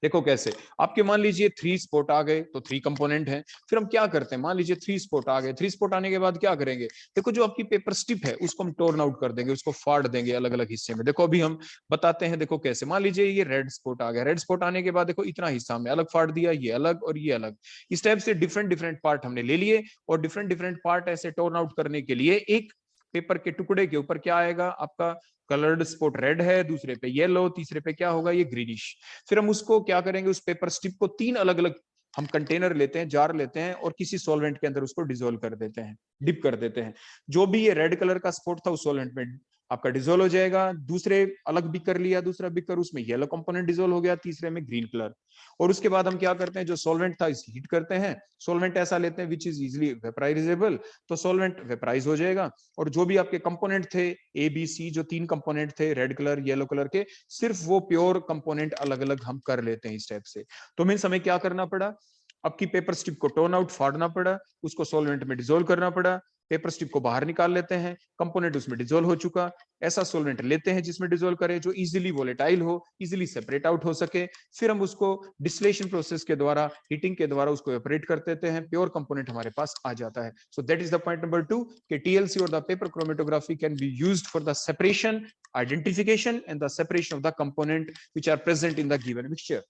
देखो कैसे, आपके मान लीजिए 3 स्पॉट आ गए तो 3 कंपोनेंट हैं, फिर हम क्या करते हैं? मान लीजिए 3 स्पॉट आ गए, 3 स्पॉट आने के बाद क्या करेंगे? देखो जो आपकी पेपर स्ट्रिप है उसको हम टोर्न आउट कर देंगे, उसको फाड़ देंगे अलग अलग हिस्से में। देखो अभी हम बताते हैं, देखो कैसे। मान लीजिए ये रेड स्पॉट आ गया, रेड स्पॉट आने के बाद देखो इतना हिस्सा हमने अलग फाड़ दिया, ये अलग और ये अलग। इस टाइप से डिफरेंट डिफरेंट पार्ट हमने ले लिए, और डिफरेंट डिफरेंट पार्ट ऐसे टोर्न आउट करने के लिए एक पेपर के टुकड़े के ऊपर क्या आएगा? आपका कलर्ड स्पॉट रेड है, दूसरे पे येलो, तीसरे पे क्या होगा? ये ग्रीनिश। फिर हम उसको क्या करेंगे? उस पेपर स्ट्रिप को 3 अलग अलग हम कंटेनर लेते हैं, जार लेते हैं, और किसी सॉल्वेंट के अंदर उसको डिसोल्व कर देते हैं, डिप कर देते हैं। जो भी ये रेड कलर का स्पॉट था उस सॉल्वेंट में आपका डिसोल्व हो जाएगा। दूसरे अलग बिकर लिया, दूसरा बिकर, उसमें येलो कंपोनेंट डिसोल्व हो गया, तीसरे में ग्रीन कलर। और उसके बाद हम क्या करते हैं? जो सॉल्वेंट था इस हीट करते हैं, सॉल्वेंट ऐसा लेते हैं विच इज इजिली वेपराइजेबल, तो सॉल्वेंट वेपराइज हो जाएगा। और जो भी आपके कंपोनेंट थे ए बी सी, जो 3 कंपोनेंट थे रेड कलर येलो कलर के, सिर्फ वो प्योर कंपोनेंट अलग अलग हम कर लेते हैं इस टाइप से। तो मीन्स हमें क्या करना पड़ा? आपकी पेपर स्ट्रिप को टर्न आउट फाड़ना पड़ा, उसको सॉल्वेंट में डिसोल्व करना पड़ा, पेपर स्ट्रिप को बाहर निकाल लेते हैं, कंपोनेंट उसमें डिसॉल्व हो चुका, ऐसा सोलवेंट लेते हैं जिसमें डिसॉल्व करे, जो इजीली वोलेटाइल हो, इजीली सेपरेट आउट हो सके, फिर हम उसको डिस्टिलेशन प्रोसेस के द्वारा, हीटिंग के द्वारा उसको एवपोरेट कर देते हैं, प्योर कंपोनेंट हमारे पास आ जाता है। So that is the point number 2 कि टीएलसी और the paper chromatography can be used for the separation, identification and the separation of the component which are present in the given mixture.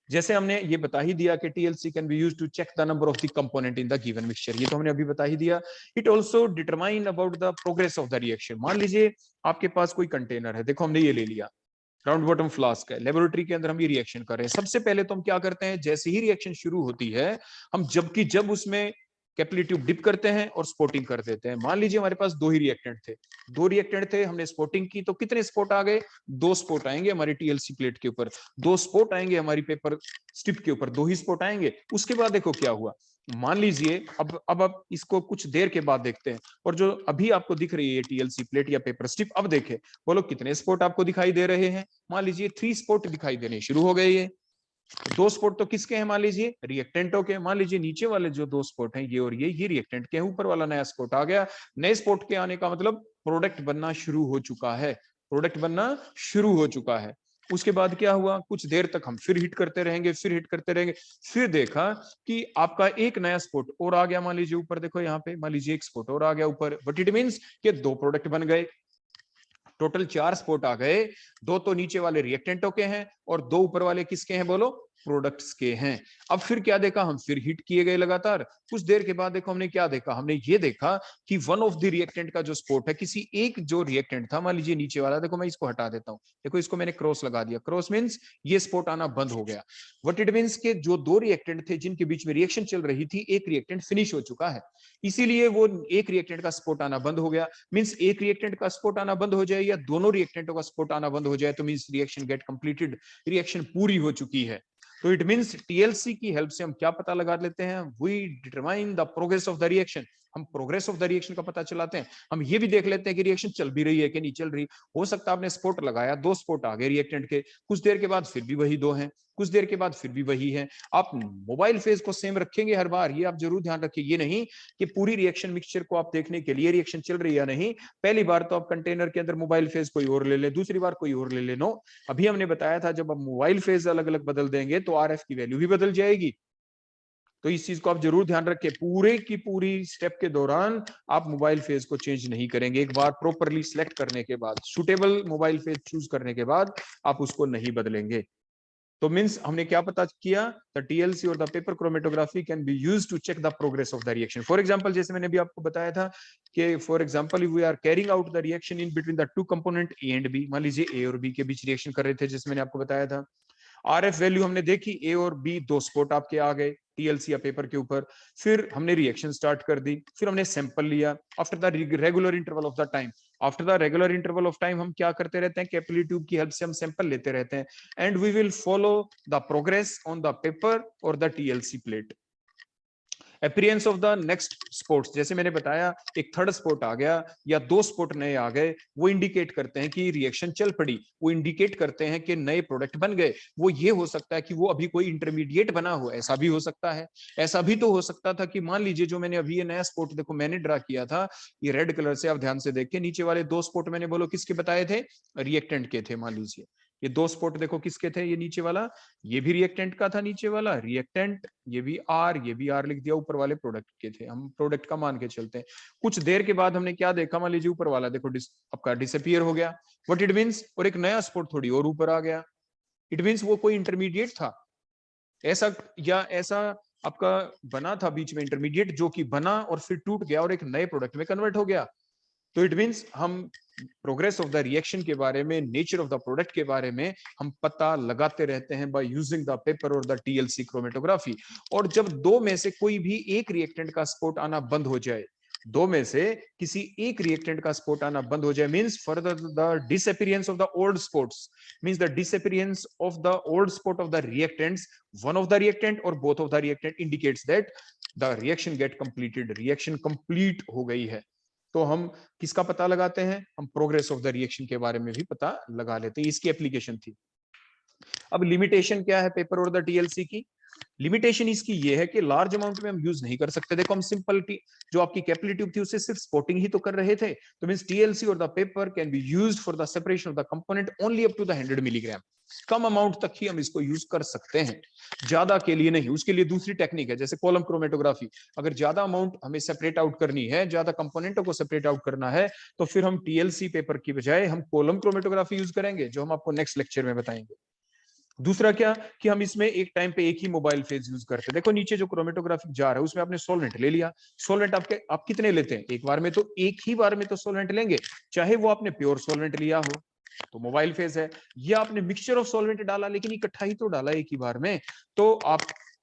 जैसे हमने ये बता ही दिया कि TLC can be used to check the number of the component in the given mixture, ये तो हमने अभी बता ही दिया। It also determine about the progress of the reaction. मान लीजिए आपके पास कोई कंटेनर है, देखो हमने ये ले लिया, राउंड बॉटम फ्लास्क है, लेबोरेटरी के अंदर हम ये रिएक्शन कर रहे हैं। सबसे पहले तो हम क्या करते हैं, जैसे ही रिएक्शन शुरू होती है, हम जब उसमें कैपिलरी ट्यूब डिप करते हैं और स्पॉटिंग कर देते हैं। मान लीजिए हमारे पास दो रिएक्टेंट थे, हमने स्पॉटिंग की, तो कितने स्पॉट आ गए, 2 स्पॉट आएंगे हमारी टीएलसी प्लेट के ऊपर, 2 स्पॉट आएंगे हमारी पेपर स्ट्रिप के ऊपर, 2 ही स्पॉट आएंगे। उसके बाद देखो क्या हुआ, मान लीजिए अब आप इसको कुछ देर के बाद देखते हैं, और जो अभी आपको दिख रही है टीएलसी प्लेट या पेपर स्ट्रिप, अब देखें, बोलो कितने स्पॉट आपको दिखाई दे रहे हैं। मान लीजिए 3 स्पॉट दिखाई देने शुरू हो गए। ये 2 स्पॉट तो किसके हैं, मान लीजिए रिएक्टेंटों के। मान लीजिए नीचे वाले जो 2 स्पॉट हैं, ये और ये रिएक्टेंट के, ऊपर वाला नया स्पॉट आ गया। नए स्पॉट के आने का मतलब प्रोडक्ट बनना शुरू हो चुका है, प्रोडक्ट बनना शुरू हो चुका है। उसके बाद क्या हुआ, कुछ देर तक हम फिर हिट करते रहेंगे, फिर देखा कि आपका एक नया स्पॉट और आ गया। मान लीजिए ऊपर देखो, यहाँ पे मान लीजिए एक स्पॉट और आ गया ऊपर, बट इट मींस कि 2 प्रोडक्ट बन गए, टोटल 4 स्पॉट आ गए। 2 तो नीचे वाले रिएक्टेंटों के हैं और 2 ऊपर वाले किसके हैं, बोलो प्रोडक्ट्स के हैं। अब फिर क्या देखा, हम फिर हिट किए गए लगातार। कुछ देर के बाद देखो हमने क्या देखा, हमने ये देखा कि वन ऑफ द रिएक्टेंट का जो स्पॉट है, किसी एक जो रिएक्टेंट था, मान लीजिए नीचे वाला, देखो मैं इसको हटा देता हूं, देखो इसको मैंने क्रॉस लगा दिया, क्रॉस मींस ये स्पॉट आना बंद हो गया। व्हाट इट मींस के जो 2 रिएक्टेंट थे जिनके बीच में रिएक्शन चल रही थी, एक रिएक्टेंट फिनिश हो चुका है, इसीलिए वो एक रिएक्टेंट का स्पॉट आना बंद हो गया। मींस एक रिएक्टेंट का स्पॉट आना बंद हो जाए या दोनों रिएक्टेंटों का स्पॉट आना बंद हो जाए, तो means reaction get completed, reaction पूरी हो चुकी है। तो इट मींस टीएलसी की हेल्प से हम क्या पता लगा लेते हैं, we determine the progress of the reaction. हम प्रोग्रेस ऑफ द रिएक्शन का पता चलाते हैं। हम ये भी देख लेते हैं कि रिएक्शन चल भी रही है कि नहीं चल रही। हो सकता है आपने स्पॉट लगाया, 2 स्पॉट आ गए रिएक्टेंट के, कुछ देर के बाद फिर भी वही 2 हैं, कुछ देर के बाद फिर भी वही है। आप मोबाइल फेज को सेम रखेंगे हर बार, ये आप जरूर ध्यान रखिए। ये नहीं कि पूरी रिएक्शन मिक्सचर को आप देखने के लिए रिएक्शन चल रही है या नहीं, पहली बार तो आप कंटेनर के अंदर मोबाइल फेज कोई और ले ले, दूसरी बार कोई और ले ले। नो, अभी हमने बताया था जब आप मोबाइल फेज अलग अलग बदल देंगे तो आरएफ की वैल्यू भी बदल जाएगी। तो इस चीज को आप जरूर ध्यान रखें, पूरे की पूरी स्टेप के दौरान आप मोबाइल फेज को चेंज नहीं करेंगे। एक बार प्रॉपरली सिलेक्ट करने के बाद, सुटेबल मोबाइल फेज चूज करने के बाद आप उसको नहीं बदलेंगे। तो मींस हमने क्या पता किया, द टीएलसी और the paper chromatography can be used to check the progress of the reaction. For example, जैसे मैंने भी आपको बताया था कि for example we are carrying out the reaction in between the 2 component A and B. मान लीजिए ए और बी के बीच रिएक्शन कर रहे थे, जैसे मैंने आपको बताया था। आरएफ वैल्यू हमने देखी, ए और बी 2 स्पॉट आपके आ गए टीएलसी या पेपर के ऊपर। फिर हमने रिएक्शन स्टार्ट कर दी, फिर हमने सैंपल लिया। After the regular interval of the time, after the regular interval of time हम क्या करते रहते हैं, कैपिलरी ट्यूब की हेल्प से हम सैंपल लेते रहते हैं, and we will follow the progress on the paper और the TLC plate. Appearance of the next spots, जैसे मैंने बताया एक थर्ड स्पॉट आ गया या 2 स्पॉट नए आ गए, वो इंडिकेट करते हैं कि रिएक्शन चल पड़ी, वो इंडिकेट करते हैं कि नए प्रोडक्ट बन गए। वो ये हो सकता है कि वो अभी कोई इंटरमीडिएट बना हो, ऐसा भी हो सकता है। ऐसा भी तो हो सकता था कि मान लीजिए जो मैंने अभी ये नया स्पॉट देखो मैंने ड्रा किया था, ये रेड कलर से, आप ध्यान से देखिए, नीचे वाले 2 स्पॉट मैंने बोलो किसके बताए थे, रिएक्टेंट के थे। मान लीजिए ये 2 स्पॉट देखो किसके थे, ये नीचे वाला, ये भी रिएक्टेंट का था, नीचे वाला रिएक्टेंट, ये भी आर लिख दिया, ऊपर वाले प्रोडक्ट के थे, हम प्रोडक्ट का मान के चलते हैं। कुछ देर के बाद हमने क्या देखा, मान लीजिए ऊपर वाला देखो आपका डिसअपीयर हो गया। व्हाट इट मींस, और एक नया स्पॉट थोड़ी और ऊपर आ गया। इट मींस वो कोई इंटरमीडिएट था, ऐसा या ऐसा आपका बना था बीच में इंटरमीडिएट, जो कि बना और फिर टूट गया और एक नए प्रोडक्ट में कन्वर्ट हो गया। तो इट मींस हम प्रोग्रेस ऑफ द रिएक्शन के बारे में, नेचर ऑफ द प्रोडक्ट के बारे में हम पता लगाते रहते हैं बाय यूजिंग द पेपर और द टीएलसी क्रोमेटोग्राफी। और जब 2 में से कोई भी एक रिएक्टेंट का स्पॉट आना बंद हो जाए, 2 में से किसी एक रिएक्टेंट का स्पॉट आना बंद हो जाए, means further the disappearance of the old spots, means the disappearance of the old spot of the reactants, one of the reactant और both of the reactant indicates that the reaction get completed, reaction complete हो गई है। तो हम किसका पता लगाते हैं, हम प्रोग्रेस ऑफ द रिएक्शन के बारे में भी पता लगा लेते हैं। इसकी एप्लीकेशन थी। अब लिमिटेशन क्या है पेपर और द टीएलसी की, लिमिटेशन इसकी ये है कि लार्ज अमाउंट में हम यूज नहीं कर सकते। देखो हम सिंपल जो आपकी कैपिलरी ट्यूब थी उससे सिर्फ स्पॉटिंग ही तो कर रहे थे, तो मींस टीएलसी और the paper can be used for the separation of the component only up to the 100 milligram. कम अमाउंट तक ही हम इसको यूज कर सकते हैं, ज्यादा के लिए नहीं। उसके लिए दूसरी टेक्निक है, जैसे कॉलम क्रोमेटोग्राफी। अगर ज्यादा अमाउंट हमें सेपरेट आउट करनी है, ज्यादा कंपोनेंटों को सेपरेट आउट करना है, तो फिर हम टीएलसी पेपर की बजाय हम कॉलम क्रोमेटोग्राफी यूज करेंगे, जो हम आपको नेक्स्ट लेक्चर में बताएंगे। दूसरा क्या कि हम इसमें एक टाइम पे एक ही मोबाइल फेज यूज करते हैं। देखो नीचे जो क्रोमेटोग्राफिक जार है उसमें आपने सॉल्वेंट ले लिया। सॉल्वेंट आप कितने लेते हैं एक बार में? तो एक ही बार में तो सॉल्वेंट लेंगे, चाहे वो आपने प्योर सॉल्वेंट लिया हो तो मोबाइल फेज है, या आपने मिक्सचर ऑफ सॉल्वेंट डाला लेकिन इकट्ठा ही तो डाला एक ही बार में, तो आप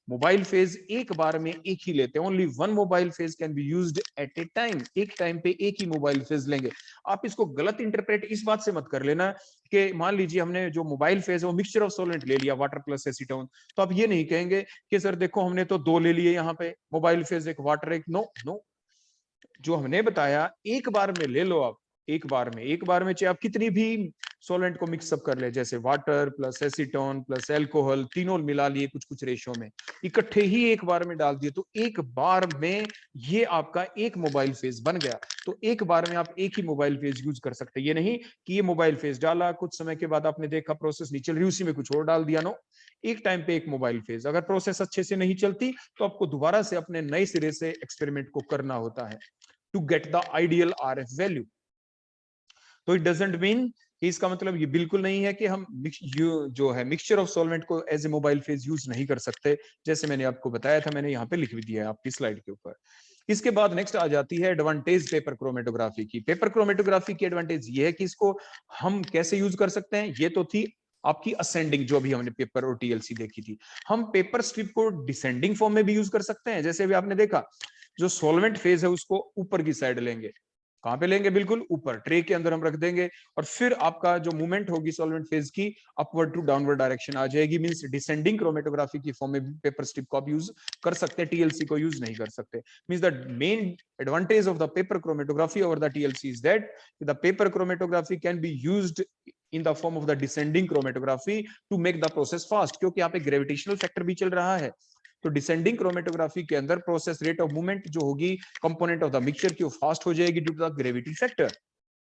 मोबाइल फेज एक बार में एक ही लेते हैं। Only one mobile phase can be used eight A time. एक टाइम पे एक ही मोबाइल फेज लेंगे। आप इसको गलत इंटरप्रेट इस बात से मत कर लेना कि मान लीजिए हमने जो मोबाइल फेज है वो मिक्सचर ऑफ सॉल्वेंट ले लिया, वाटर प्लस एसीटोन, तो आप ये नहीं कहेंगे कि सर देखो हमने तो दो ले लिए यहाँ पे मोबाइल फेज, एक वाटर एक। नो नो, जो हमने बताया एक बार में ले लो आप। एक बार में चाहे आप कितनी भी सॉल्वेंट को मिक्सअप कर ले, जैसे water plus acetone plus alcohol, तीनों मिला लिए कुछ कुछ रेशो में, इकट्ठे ही एक बार में डाल दिए, तो एक बार में ये आपका एक मोबाइल फेज बन गया। तो एक बार में आप एक ही मोबाइल फेज यूज कर सकते हैं। ये नहीं कि ये मोबाइल फेज डाला, कुछ समय के बाद आपने देखा प्रोसेस नहीं चल रही, उसी में कुछ और डाल दिया। नो, एक टाइम पे एक मोबाइल फेज। अगर प्रोसेस अच्छे से नहीं चलती तो आपको दोबारा से अपने नए सिरे से एक्सपेरिमेंट को करना होता है to get the ideal RF value. तो इट डजंट मीन कि इसका मतलब ये बिल्कुल नहीं है कि हम जो है मिक्सचर ऑफ सॉल्वेंट को as a mobile phase use नहीं कर सकते, जैसे मैंने आपको बताया था, मैंने यहाँ पे लिख भी दिया है आपकी स्लाइड के ऊपर। इसके बाद नेक्स्ट आ जाती है एडवांटेज पेपर क्रोमेटोग्राफी की। पेपर क्रोमेटोग्राफी की एडवांटेज ये है कि इसको हम कैसे यूज कर सकते हैं। ये तो थी आपकी असेंडिंग, जो भी हमने पेपर और टीएलसी देखी थी। हम पेपर स्ट्रिप को डिसेंडिंग फॉर्म में भी यूज कर सकते हैं। जैसे अभी आपने देखा जो सॉल्वेंट फेज है उसको ऊपर की साइड लेंगे। कहां पे लेंगे? बिल्कुल ऊपर, ट्रे के अंदर हम रख देंगे, और फिर आपका जो मूवमेंट होगी सॉल्वेंट फेज की अपवर्ड टू डाउनवर्ड डायरेक्शन आ जाएगी। मींस डिसेंडिंग क्रोमेटोग्राफी की फॉर्म में पेपर स्ट्रिप को आप यूज कर सकते हैं, टीएलसी को यूज नहीं कर सकते। Means the main advantage of the paper chromatography over the TLC is that the paper chromatography can be used in the form of the descending chromatography to make the process fast, क्योंकि यहाँ पे ग्रेविटेशनल फैक्टर भी चल रहा है। तो डिसेंडिंग क्रोमेटोग्राफी के अंदर प्रोसेस रेट ऑफ मूवमेंट जो होगी कंपोनेंट ऑफ द मिक्सचर की, वो फास्ट हो जाएगी due to the gravity factor.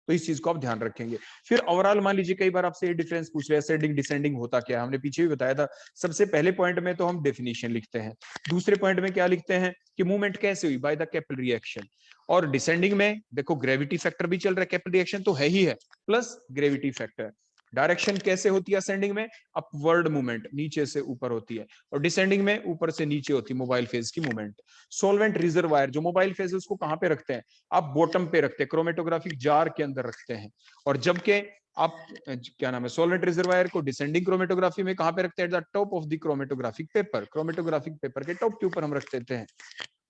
तो इस चीज को आप ध्यान रखेंगे। फिर ओवरऑल मान लीजिए कई बार आपसे ये डिफरेंस पूछ रहे हैं, असेंडिंग डिसेंडिंग होता क्या है, हमने पीछे भी बताया था। सबसे पहले पॉइंट में तो हम डेफिनेशन लिखते हैं, दूसरे पॉइंट में क्या लिखते हैं कि मूवमेंट कैसे हुई, बाय द कैपिलरी एक्शन। और डिसेंडिंग में देखो ग्रेविटी फैक्टर भी चल रहा है, कैपिलरी एक्शन तो है ही है, प्लस ग्रेविटी फैक्टर। डायरेक्शन कैसे होती है असेंडिंग में? अपवर्ड मूवमेंट, नीचे से ऊपर होती है, और डिसेंडिंग में ऊपर से नीचे होती है मोबाइल फेज की मूवमेंट। सॉल्वेंट रिजर्वायर, जो मोबाइल फेज है उसको कहां पे रखते हैं? आप बॉटम पे रखते हैं, क्रोमेटोग्राफिक जार के अंदर रखते हैं। और जबकि आप क्या नाम है सॉल्वेंट रिजर्वायर को डिसेंडिंग क्रोमेटोग्राफी में कहां पे रखते हैं? At the top of the chromatographic paper, chromatographic paper के टॉप के ऊपर हम रख देते हैं।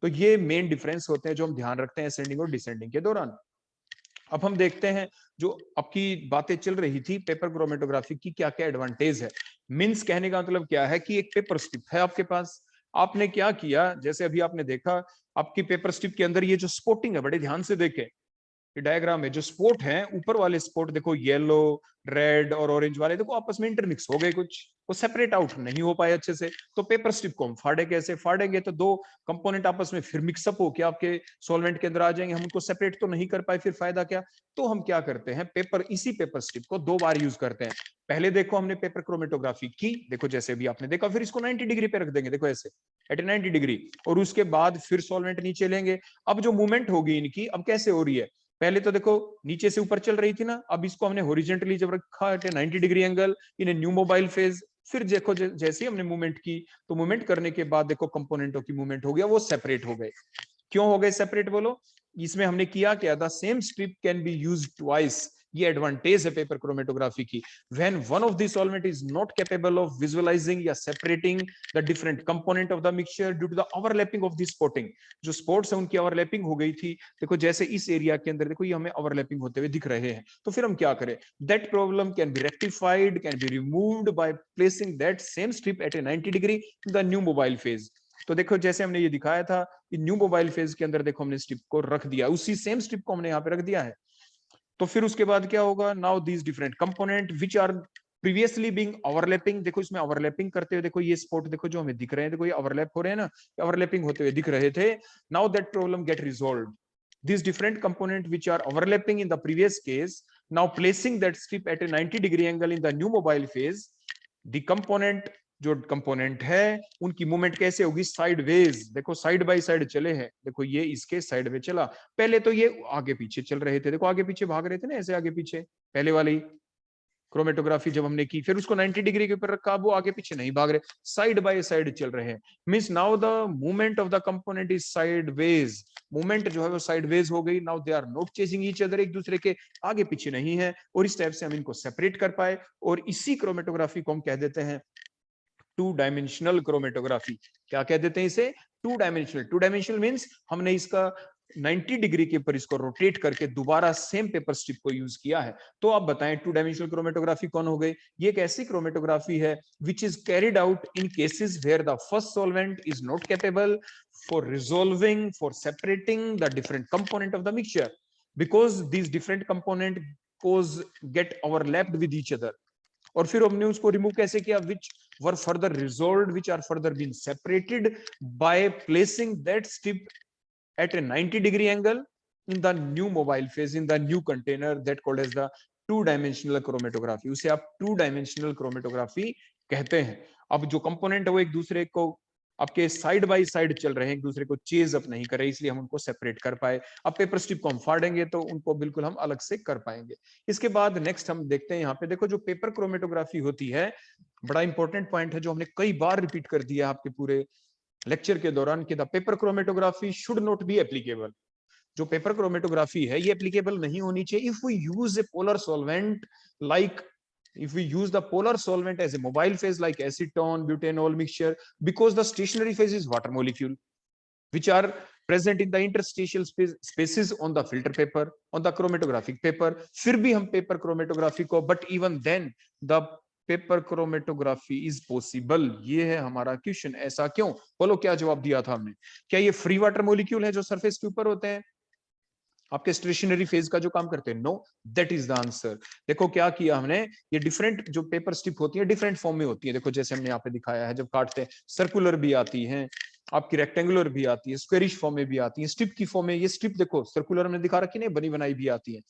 तो ये मेन डिफरेंस होते हैं जो हम ध्यान रखते हैं असेंडिंग और डिसेंडिंग के दौरान। अब हम देखते हैं जो आपकी बातें चल रही थी पेपर क्रोमेटोग्राफी की, क्या क्या एडवांटेज है। मींस कहने का मतलब क्या है कि एक पेपर स्ट्रिप है आपके पास, आपने क्या किया, जैसे अभी आपने देखा आपकी पेपर स्ट्रिप के अंदर ये जो स्पॉटिंग है, बड़े ध्यान से देखें डायग्राम में जो स्पॉट है, ऊपर वाले स्पॉट देखो येलो रेड और ऑरेंज वाले देखो आपस में इंटरमिक्स हो गए, कुछ वो सेपरेट आउट नहीं हो पाए अच्छे से। तो पेपर स्ट्रिप को हम फाड़े कैसे? फाड़ेंगे तो दो कंपोनेंट आपस में फिर मिक्सअप हो के आपके सॉल्वेंट के अंदर आ जाएंगे, हम उनको सेपरेट तो नहीं कर पाए, फिर फायदा क्या? तो हम क्या करते हैं, पेपर इसी पेपर स्ट्रिप को दो बार यूज करते हैं। पहले देखो हमने पेपर क्रोमेटोग्राफी की, देखो जैसे भी आपने देखा, फिर इसको 90 डिग्री पे रख देंगे, देखो ऐसे एट 90 डिग्री, और उसके बाद फिर सॉल्वेंट नीचे लेंगे। अब जो मूवमेंट होगी इनकी अब कैसे हो रही है? पहले तो देखो नीचे से ऊपर चल रही थी ना, अब इसको हमने हॉरिजॉन्टली जब रखा at 90 degree angle in a new mobile phase, फिर देखो जैसे ही हमने मूवमेंट की, तो मूवमेंट करने के बाद देखो कंपोनेंटों की मूवमेंट हो गया, वो सेपरेट हो गए। क्यों हो गए सेपरेट बोलो? इसमें हमने किया क्या, the same strip can be used twice. ये एडवांटेज है पेपर क्रोमेटोग्राफी की। When one of the solvent is not capable of visualising या separating the different component of the mixture due to the overlapping of the spotting, जो स्पॉट्स है उनकी ओवरलैपिंग हो गई थी। देखो जैसे इस एरिया के अंदर देखो ये हमें ओवरलैपिंग होते हुए दिख रहे हैं, तो फिर हम क्या करें? That problem can be rectified, can be removed by placing that same strip at a 90 degree in the new mobile phase. तो देखो जैसे हमने ये दिखाया था कि न्यू मोबाइल फेज के अंदर देखो हमने स्ट्रिप को रख दिया, उसी सेम स्ट्रिप को हमने यहाँ पे रख दिया है। तो फिर उसके बाद क्या होगा? Now these different component which are previously being overlapping, देखो इसमें ओवरलैपिंग करते हुए देखो ये स्पॉट देखो जो हमें दिख रहे हैं, देखो ये ओवरलैप हो रहे हैं ना, ओवरलैपिंग होते हुए दिख रहे थे। Now that problem get resolved, these different component which are overlapping in the previous case, now placing that strip at a 90 degree angle in the new mobile phase, the component जो कंपोनेंट है उनकी मूवमेंट कैसे होगी, साइडवेज, देखो साइड बाय साइड चले हैं, देखो ये इसके साइड में चला, पहले तो ये आगे पीछे चल रहे थे, देखो आगे पीछे भाग रहे थे ना ऐसे आगे पीछे, पहले वाली क्रोमेटोग्राफी जब हमने की, फिर उसको 90 डिग्री के ऊपर रखा, वो आगे पीछे नहीं भाग रहे, साइड बाय साइड चल रहे हैं, means now the movement of the component is sideways, movement जो है वो साइडवेज हो गई, now they are not chasing each other, एक दूसरे के आगे पीछे नहीं है, और इस टाइप से हम इनको सेपरेट कर पाए, और इसी क्रोमेटोग्राफी को हम कह देते हैं टू डायमेंशनल क्रोमेटोग्राफी। क्या कह देते हैं इसे, two dimensional. Two dimensional means हमने इसका 90 डिग्री के ऊपर इसको रोटेट करके दोबारा सेम पेपर स्ट्रिप को यूज किया है। तो आप बताएं टू डायमेंशनल क्रोमेटोग्राफी कौन हो गई, ये एक ऐसी क्रोमेटोग्राफी है which is carried out in cases where the first solvent is not capable for resolving, for separating the different component of the mixture, because these different component cause get overlapped with each other, और फिर हमने उसको रिमूव कैसे किया, which were further resolved, which are further been separated by placing that strip at a 90 degree angle in the new mobile phase, in the new container that called as the two dimensional chromatography, उसे आप two dimensional chromatography कहते हैं। अब जो कंपोनेंट है वो एक दूसरे को आपके साइड बाय साइड चल रहे हैं, एक दूसरे को चेज अप नहीं कर रहे, इसलिए हम उनको सेपरेट कर पाए। अब पेपर स्ट्रिप को हम फाड़ेंगे तो उनको बिल्कुल हम अलग से कर पाएंगे। इसके बाद नेक्स्ट हम देखते हैं यहाँ पे, देखो जो पेपर क्रोमेटोग्राफी होती है, बड़ा इंपॉर्टेंट पॉइंट है जो हमने कई बार रिपीट कर दिया आपके पूरे लेक्चर के दौरान, कि the paper chromatography should not be applicable. जो पेपर क्रोमेटोग्राफी है ये एप्लीकेबल नहीं होनी चाहिए if we use a polar solvent, like if we use the polar solvent as a mobile phase like acetone, butanol mixture, because the stationary phase is water molecule which are present in the interstitial spaces on the filter paper, on the chromatographic paper, फिर भी हम पेपर क्रोमेटोग्राफी को, but even then the paper chromatography is possible. ये है हमारा क्वेश्चन, ऐसा क्यों, बोलो क्या जवाब दिया था हमने, क्या ये फ्री वाटर मॉलिक्यूल है जो सरफेस के ऊपर होते हैं आपके स्टेशनरी फेज का जो काम करते हैं, no, that is the answer. देखो क्या किया हमने, ये डिफरेंट जो पेपर स्ट्रिप होती है डिफरेंट फॉर्म में होती है, देखो जैसे हमने यहाँ पे दिखाया है, जब काटते हैं सर्कुलर भी आती है, आपकी रेक्टेंगुलर भी आती है, स्क्वेरिश फॉर्म में भी आती है, स्ट्रिप की फॉर्म में, ये स्ट्रिप देखो सर्कुलर हमने दिखा रखी है, बनी बनाई भी आती है।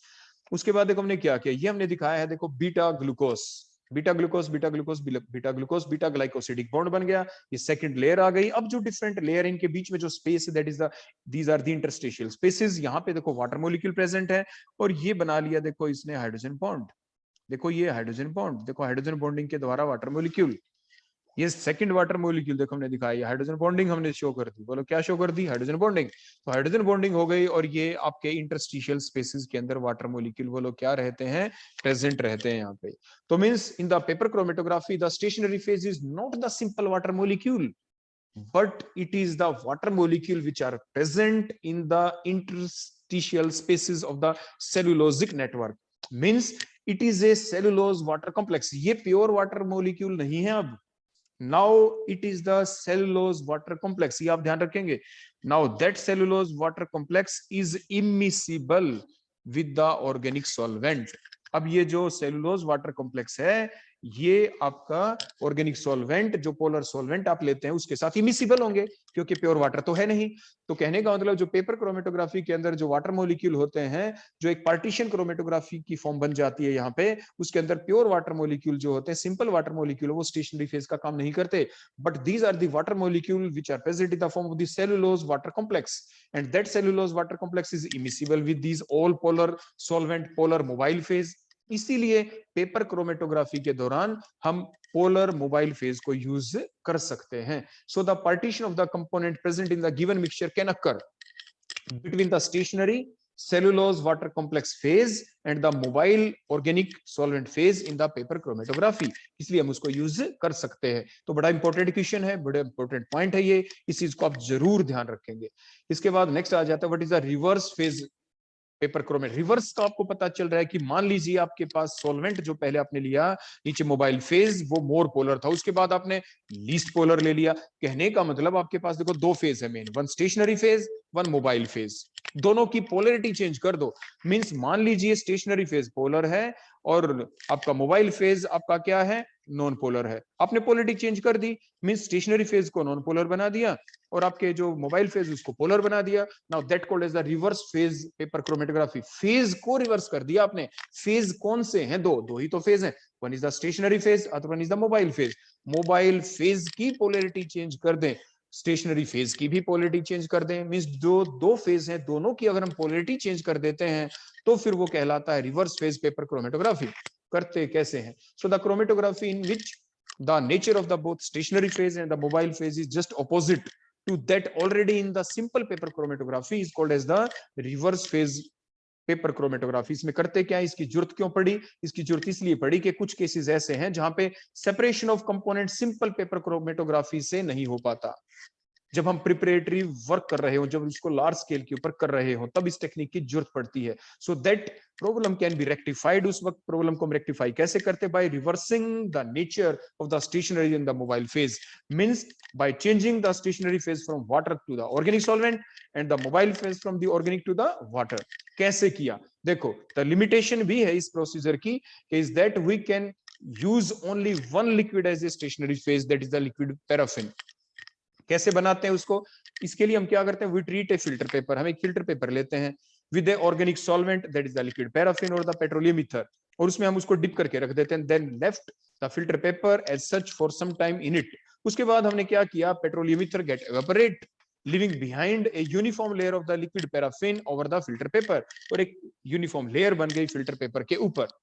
उसके बाद देखो हमने क्या किया, ये हमने दिखाया है, देखो beta glucose, beta glucose, beta glucose, beta glucose, beta glycosidic bond बन गया, ये सेकंड लेयर आ गई। अब जो डिफरेंट लेयर इनके बीच में जो स्पेस है, that is the, these are the interstitial spaces. यहाँ पे देखो वाटर मॉलिक्यूल प्रेजेंट है, और ये बना लिया देखो इसने हाइड्रोजन बॉन्ड, देखो ये हाइड्रोजन बॉन्ड, देखो हाइड्रोजन बॉन्डिंग के द्वारा वाटर मॉलिक्यूल, ये सेकंड वाटर मॉलिक्यूल देखो हमने दिखाया, हाइड्रोजन बॉन्डिंग हमने शो कर दी, बोलो क्या शो कर दी, हाइड्रोजन बॉन्डिंग। तो हाइड्रोजन बॉन्डिंग हो गई, और ये आपके इंटरस्टिशियल स्पेसेस के अंदर वाटर मॉलिक्यूल बोलो क्या रहते हैं, प्रेजेंट रहते हैं यहाँ पे। तो means in the paper chromatography the stationary phase is not the simple water molecule, but it is the water molecule which are present in the interstitial spaces of the cellulosic network, means it is a cellulose water complex। ये pure water molecule नहीं है अब, now it is the cellulose water complex, ये आप ध्यान रखेंगे। now that cellulose water complex is immiscible with the organic solvent। अब ये जो सेलुलोज वाटर कॉम्प्लेक्स है, ये आपका ऑर्गेनिक सॉल्वेंट, जो पोलर सॉल्वेंट आप लेते हैं उसके साथ इमिसिबल होंगे, क्योंकि प्योर वाटर तो है नहीं। तो कहने का मतलब जो पेपर क्रोमेटोग्राफी के अंदर जो वाटर मॉलिक्यूल होते हैं, जो एक पार्टीशन क्रोमेटोग्राफी की फॉर्म बन जाती है यहाँ पे, उसके अंदर प्योर वाटर मॉलिक्यूल जो होते हैं, सिंपल वाटर मॉलिक्यूल, वो स्टेशनरी फेज का काम नहीं करते, but these are the water molecule which are present in the form of the cellulose water complex, and that cellulose water complex is immiscible with these all polar solvent, polar mobile phase. इसीलिए पेपर क्रोमेटोग्राफी के दौरान हम पोलर मोबाइल फेज को यूज कर सकते हैं। So the partition of the component present in the given mixture can occur between the stationary cellulose water complex phase and the mobile organic solvent phase in the paper chromatography, इसलिए हम उसको यूज कर सकते हैं। तो बड़ा इंपॉर्टेंट क्वेश्चन है, बड़ा इंपॉर्टेंट पॉइंट है ये, इस चीज को आप जरूर ध्यान रखेंगे। इसके बाद नेक्स्ट आ जाता है what is the reverse phase paper chromate. Reverse का आपको पता चल रहा है कि मान लीजिए आपके पास सॉल्वेंट जो पहले आपने लिया नीचे मोबाइल फेज, वो मोर पोलर था, उसके बाद आपने लीस्ट पोलर ले लिया। कहने का मतलब आपके पास देखो दो फेज है main, one stationary phase, one mobile phase, दोनों की पोलरिटी चेंज कर दो। मींस मान लीजिए स्टेशनरी फेज पोलर है और आपका मोबाइल फेज आपका क्या है, नॉन पोलर है। आपने पोलरिटी चेंज कर दी, मीन स्टेशनरी फेज को नॉन पोलर बना दिया और आपके जो मोबाइल फेज उसको पोलर बना दिया। Now that called as the reverse phase paper chromatography. Phase को रिवर्स कर दिया आपने। फेज कौन से हैं, दो ही तो फेज हैं, one is the stationary phase अथवा one is the mobile phase. Mobile phase की पोलरिटी चेंज कर दें, स्टेशनरी फेज की भी पोलरिटी चेंज कर दें, मींस जो दो फेज हैं दोनों की अगर हम पोलरिटी चेंज कर देते हैं तो फिर वो कहलाता है रिवर्स फेज पेपर क्रोमेटोग्राफी। करते कैसे हैं, so the chromatography in which the nature of the both stationary phase and the mobile phase is just opposite to that already in the simple paper chromatography is called as the reverse phase paper chromatography. इसमें करते क्या है, इसकी जरूरत क्यों पड़ी, इसकी जरूरत इसलिए पड़ी कि कुछ केसेस ऐसे हैं जहां पे separation of component simple paper chromatography से नहीं हो पाता। जब हम प्रिपरेटरी वर्क कर रहे हो, जब इसको लार्ज स्केल के ऊपर कर रहे हो, तब इस टेक्निक की जरूरत पड़ती है। So that problem can be rectified. उस वक्त प्रॉब्लम को हम रेक्टिफाई कैसे करते, by reversing the nature of the stationary in the mobile phase, means by changing the stationary phase from water to the organic solvent and the mobile phase from the organic to the water. कैसे किया, देखो द लिमिटेशन भी है इस प्रोसीजर की, is that we can use only one liquid as a stationary phase, that is the liquid paraffin. कैसे बनाते हैं उसको, इसके लिए हम क्या करते हैं, we treat a filter paper. हम एक फिल्टर पेपर लेते हैं with a organic solvent that is the liquid paraffin और द पेट्रोलियम ईथर, और उसमें हम उसको डिप करके रख देते हैं, then left the filter paper as such for some time in it. उसके बाद हमने क्या किया, petroleum ether get evaporate leaving behind a uniform layer of the liquid paraffin over the filter paper, और एक यूनिफॉर्म लेयर बन गई फिल्टर पेपर के ऊपर,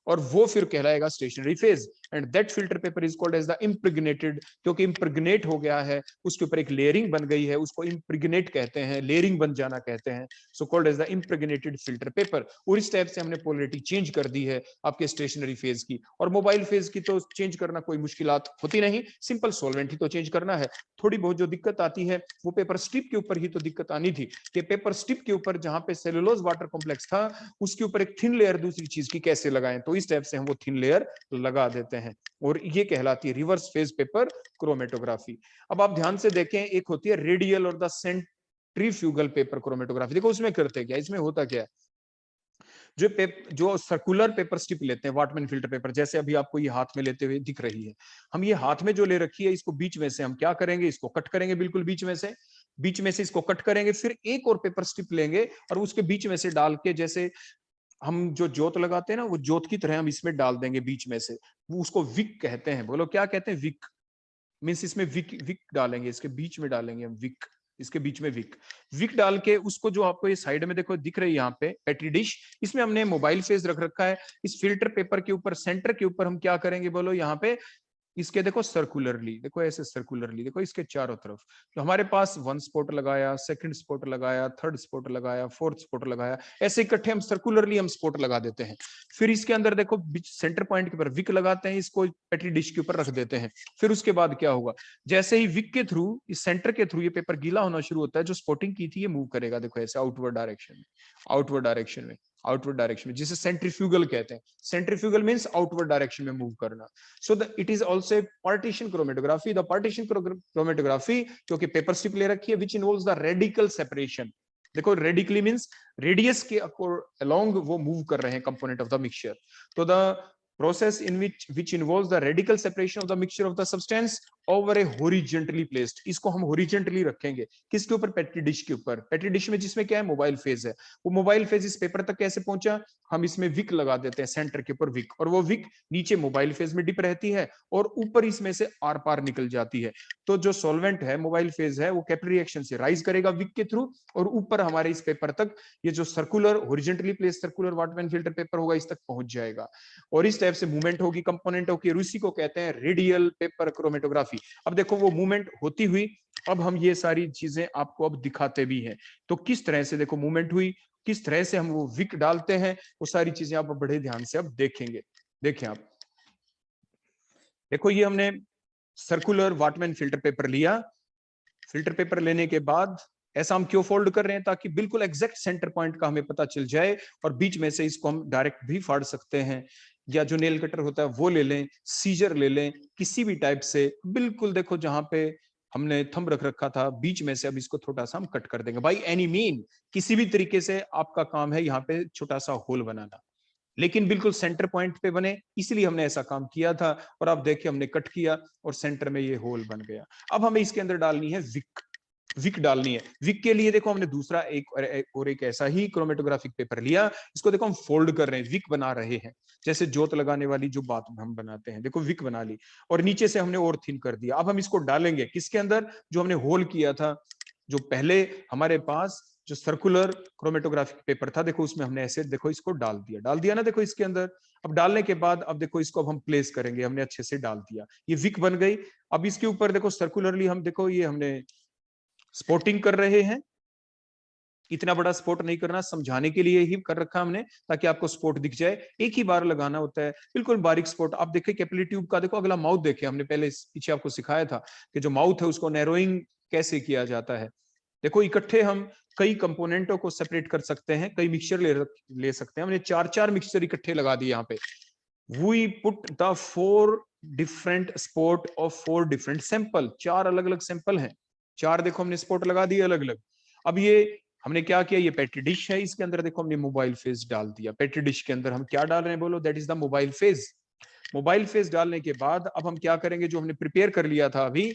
और वो फिर कहलाएगा stationary phase. And that filter paper is called as the impregnated, क्योंकि इम्प्रेग्नेट हो गया है, उसके ऊपर एक लेयरिंग बन गई है, उसको इम्प्रेग्नेट कहते हैं, लेयरिंग बन जाना कहते हैं, so called as the impregnated filter paper. और इस टाइप से हमने पोलरिटी चेंज कर दी है आपके स्टेशनरी फेज की। और मोबाइल फेज की तो चेंज करना कोई मुश्किलात होती नहीं, सिंपल सॉल्वेंट ही तो चेंज करना है। थोड़ी बहुत जो दिक्कत आती है वो पेपर स्ट्रिप के ऊपर ही तो दिक्कत आनी थी, कि पेपर स्ट्रिप के ऊपर जहां पे सेलुलोज वाटर कॉम्प्लेक्स था उसके ऊपर एक थिन लेयर दूसरी चीज की कैसे लगाएं, तो इस टाइप से हम वो थिन लेयर लगा देते हैं, और ये कहलाती है रिवर्स फेज पेपर क्रोमेटोग्राफी। अब आप ध्यान से देखें, एक होती है रेडियल और द सेंट्रीफ्यूगल पेपर क्रोमेटोग्राफी। देखो उसमें करते क्या, इसमें होता क्या है, जो सर्कुलर पेपर स्ट्रिप लेते हैं वाटमैन फिल्टर पेपर, जैसे अभी आपको ये हाथ में लेते हुए दिख रही है, हम ये हाथ में जो ले रखी है, इसको बीच में से हम क्या करेंगे, इसको कट करेंगे, बिल्कुल बीच में से इसको कट करेंगे, फिर एक और पेपर स्ट्रिप लेंगे और उसके बीच में से डाल के, जैसे हम जो जोत लगाते हैं ना, वो जोत की तरह हम इसमें डाल देंगे बीच में से, वो उसको विक कहते हैं। बोलो क्या कहते हैं, विक। मीन्स इसमें विक विक डालेंगे, इसके बीच में डालेंगे हम विक, इसके बीच में विक विक डाल के उसको, जो आपको ये साइड में देखो दिख रही है यहाँ पे पेट्री डिश, इसमें हमने मोबाइल फेज रख रखा है। इस फिल्टर पेपर के ऊपर सेंटर के ऊपर हम क्या करेंगे, बोलो यहाँ पे इसके देखो सर्कुलरली, देखो ऐसे सर्कुलरली, देखो इसके चारों तरफ, तो हमारे पास वन स्पॉट लगाया, सेकंड स्पॉट लगाया, थर्ड स्पॉट लगाया, फोर्थ स्पॉट लगाया, ऐसे इकट्ठे हम सर्कुलरली हम स्पॉट लगा देते हैं। फिर इसके अंदर देखो सेंटर पॉइंट के ऊपर विक लगाते हैं, इसको पेट्री डिश के ऊपर रख देते हैं। फिर उसके बाद क्या होगा, जैसे ही विक के थ्रू, इस सेंटर के थ्रू ये पेपर गीला होना शुरू होता है, जो स्पॉटिंग की थी ये मूव करेगा, देखो ऐसे आउटवर्ड डायरेक्शन में, आउटवर्ड डायरेक्शन में, आउटवर्ड डायरेक्शन में, जिसे सेंट्रीफ्यूगल कहते हैं। सेंट्रीफ्यूगल मींस आउटवर्ड डायरेक्शन में मूव करना। So it is also partition chromatography. The partition chromatography, क्योंकि पेपर स्ट्रिप ले रखी है, विच इन्वॉल्व्स द रेडिकल सेपरेशन। देखो रेडिकली मींस रेडियस के अलोंग वो मूव कर रहे हैं कंपोनेंट ऑफ द मिक्सचर। तो the process in which involves the radical separation of the mixture of the substance over a horizontally placed, इसको हम horizontally रखेंगे किसके ऊपर, पेट्री डिश के ऊपर। पेट्री डिश में जिसमें क्या है, मोबाइल फेज है, वो मोबाइल फेज इस पेपर तक कैसे पहुंचा, हम इसमें विक लगा देते हैं सेंटर के ऊपर विक, और वो विक नीचे मोबाइल फेज में डिप रहती है और ऊपर इसमें से आर पार निकल जाती है। तो जो सॉल्वेंट है मोबाइल फेज है, वो कैपिलरी रिएक्शन से राइज करेगा विक के थ्रू, और ऊपर हमारे इस पेपर तक ये जो circular horizontally placed circular Whatman filter paper होगा, इस तक पहुंच जाएगा, और इस टाइप से मूवमेंट होगी कंपोनेंटों की, उसी को कहते हैं रेडियल पेपर क्रोमेटोग्राफी। अब देखो वो मूवमेंट होती हुई, अब हम ये सारी चीजें आपको अब दिखाते भी हैं, तो किस तरह से देखो मूवमेंट हुई, किस तरह से हम वो विक डालते हैं, वो सारी चीजें आप बड़े ध्यान से अब देखेंगे। देखें आप, देखो ये हमने सर्कुलर वाटमैन फिल्टर पेपर लिया, फिल्टर पेपर लेने के बाद ऐसा हम क्यों फोल्ड कर रहे हैं, ताकि बिल्कुल एग्जैक्ट सेंटर पॉइंट का हमें पता चल जाए, और बीच में से इसको हम डायरेक्ट भी फाड़ सकते हैं, या जो नेल कटर होता है वो ले लें, सीजर ले लें, किसी भी टाइप से, बिल्कुल देखो जहां पे हमने थंब रख रखा था बीच में से, अब इसको छोटा सा हम कट कर देंगे। बाई एनी मीन, किसी भी तरीके से आपका काम है यहाँ पे छोटा सा होल बनाना। लेकिन बिल्कुल सेंटर पॉइंट पे बने, इसलिए हमने ऐसा काम किया था। और आप देखिए हमने कट किया और सेंटर में ये होल बन गया। अब हमें इसके अंदर डालनी है विक, विक डालनी है। विक के लिए देखो हमने दूसरा एक ऐसा ही क्रोमेटोग्राफिक पेपर लिया, इसको देखो हम फोल्ड कर रहे हैं, विक बना रहे हैं, जैसे जोत लगाने वाली जो बात हम बनाते हैं। देखो विक बना ली और नीचे से हमने और थिन कर दिया। अब हम इसको डालेंगे किसके अंदर, जो हमने होल किया था, जो पहले हमारे पास जो सर्कुलर क्रोमेटोग्राफिक पेपर था, देखो उसमें हमने ऐसे देखो इसको डाल दिया ना, देखो इसके अंदर। अब डालने के बाद अब देखो इसको अब हम प्लेस करेंगे, हमने अच्छे से डाल दिया, ये विक बन गई। अब इसके ऊपर देखो सर्कुलरली हम देखो ये हमने स्पोर्टिंग कर रहे हैं। इतना बड़ा स्पोर्ट नहीं करना, समझाने के लिए ही कर रखा हमने, ताकि आपको स्पोर्ट दिख जाए। एक ही बार लगाना होता है, बिल्कुल बारीक स्पोर्ट। आप देखिए कैपिलरी ट्यूब का देखो अगला माउथ देखे, हमने पहले पीछे आपको सिखाया था कि जो माउथ है उसको नैरोइंग कैसे किया जाता है। देखो इकट्ठे हम कई कंपोनेंटों को सेपरेट कर सकते हैं, कई मिक्सचर ले सकते हैं। हमने 4 मिक्सचर इकट्ठे लगा दिए यहाँ पे। We put the 4 different spot of 4 different sample, 4 अलग अलग सैंपल हैं, 4 देखो हमने स्पॉट लगा दिए अलग अलग। अब ये हमने क्या किया, ये पेट्री डिश है, इसके अंदर देखो हमने मोबाइल फेज डाल दिया। पेट्री डिश के अंदर हम क्या डाल रहे हैं बोलो, that is the mobile phase. Mobile phase डालने के बाद अब हम क्या करेंगे, जो हमने प्रिपेयर कर लिया था अभी,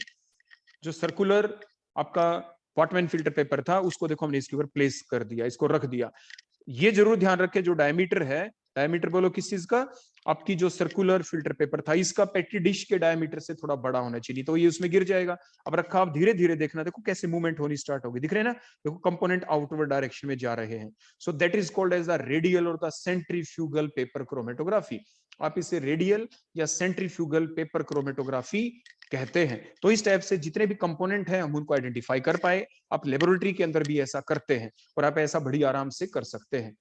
जो सर्कुलर आपका पॉटमैन फिल्टर पेपर था, उसको देखो हमने इसके ऊपर प्लेस कर दिया, इसको रख दिया। ये जरूर ध्यान रखें, जो डायमीटर है, डायमीटर बोलो किस चीज का, आपकी जो सर्कुलर फिल्टर पेपर था, इसका पेट्री डिश के डायमीटर से थोड़ा बड़ा होना चाहिए, तो ये उसमें गिर जाएगा। अब रखा, आप धीरे धीरे देखना, देखो कैसे मूवमेंट होनी स्टार्ट होगी, दिख रहे हैं ना, देखो कंपोनेंट आउटवर्ड डायरेक्शन में जा रहे हैं। So that is called as the radial और द सेंट्रीफ्यूगल पेपर क्रोमेटोग्राफी। आप इसे रेडियल या सेंट्रीफ्यूगल पेपर क्रोमेटोग्राफी कहते हैं। तो इस टाइप से जितने भी कंपोनेंट हैं हम उनको आइडेंटिफाई कर पाए। आप लेबोरेटरी के अंदर भी ऐसा करते हैं और आप ऐसा बड़ी आराम से कर सकते हैं।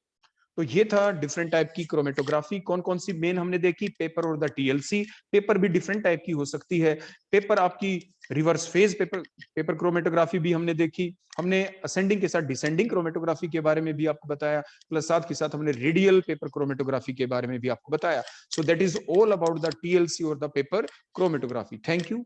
तो ये था डिफरेंट टाइप की क्रोमेटोग्राफी। कौन कौन सी मेन हमने देखी, पेपर और द टीएलसी। पेपर भी डिफरेंट टाइप की हो सकती है। पेपर आपकी रिवर्स फेज पेपर क्रोमेटोग्राफी भी हमने देखी। हमने असेंडिंग के साथ डिसेंडिंग क्रोमेटोग्राफी के बारे में भी आपको बताया, प्लस साथ के साथ हमने रेडियल पेपर क्रोमेटोग्राफी के बारे में भी आपको बताया। So that is all about the TLC और the paper chromatography. Thank you.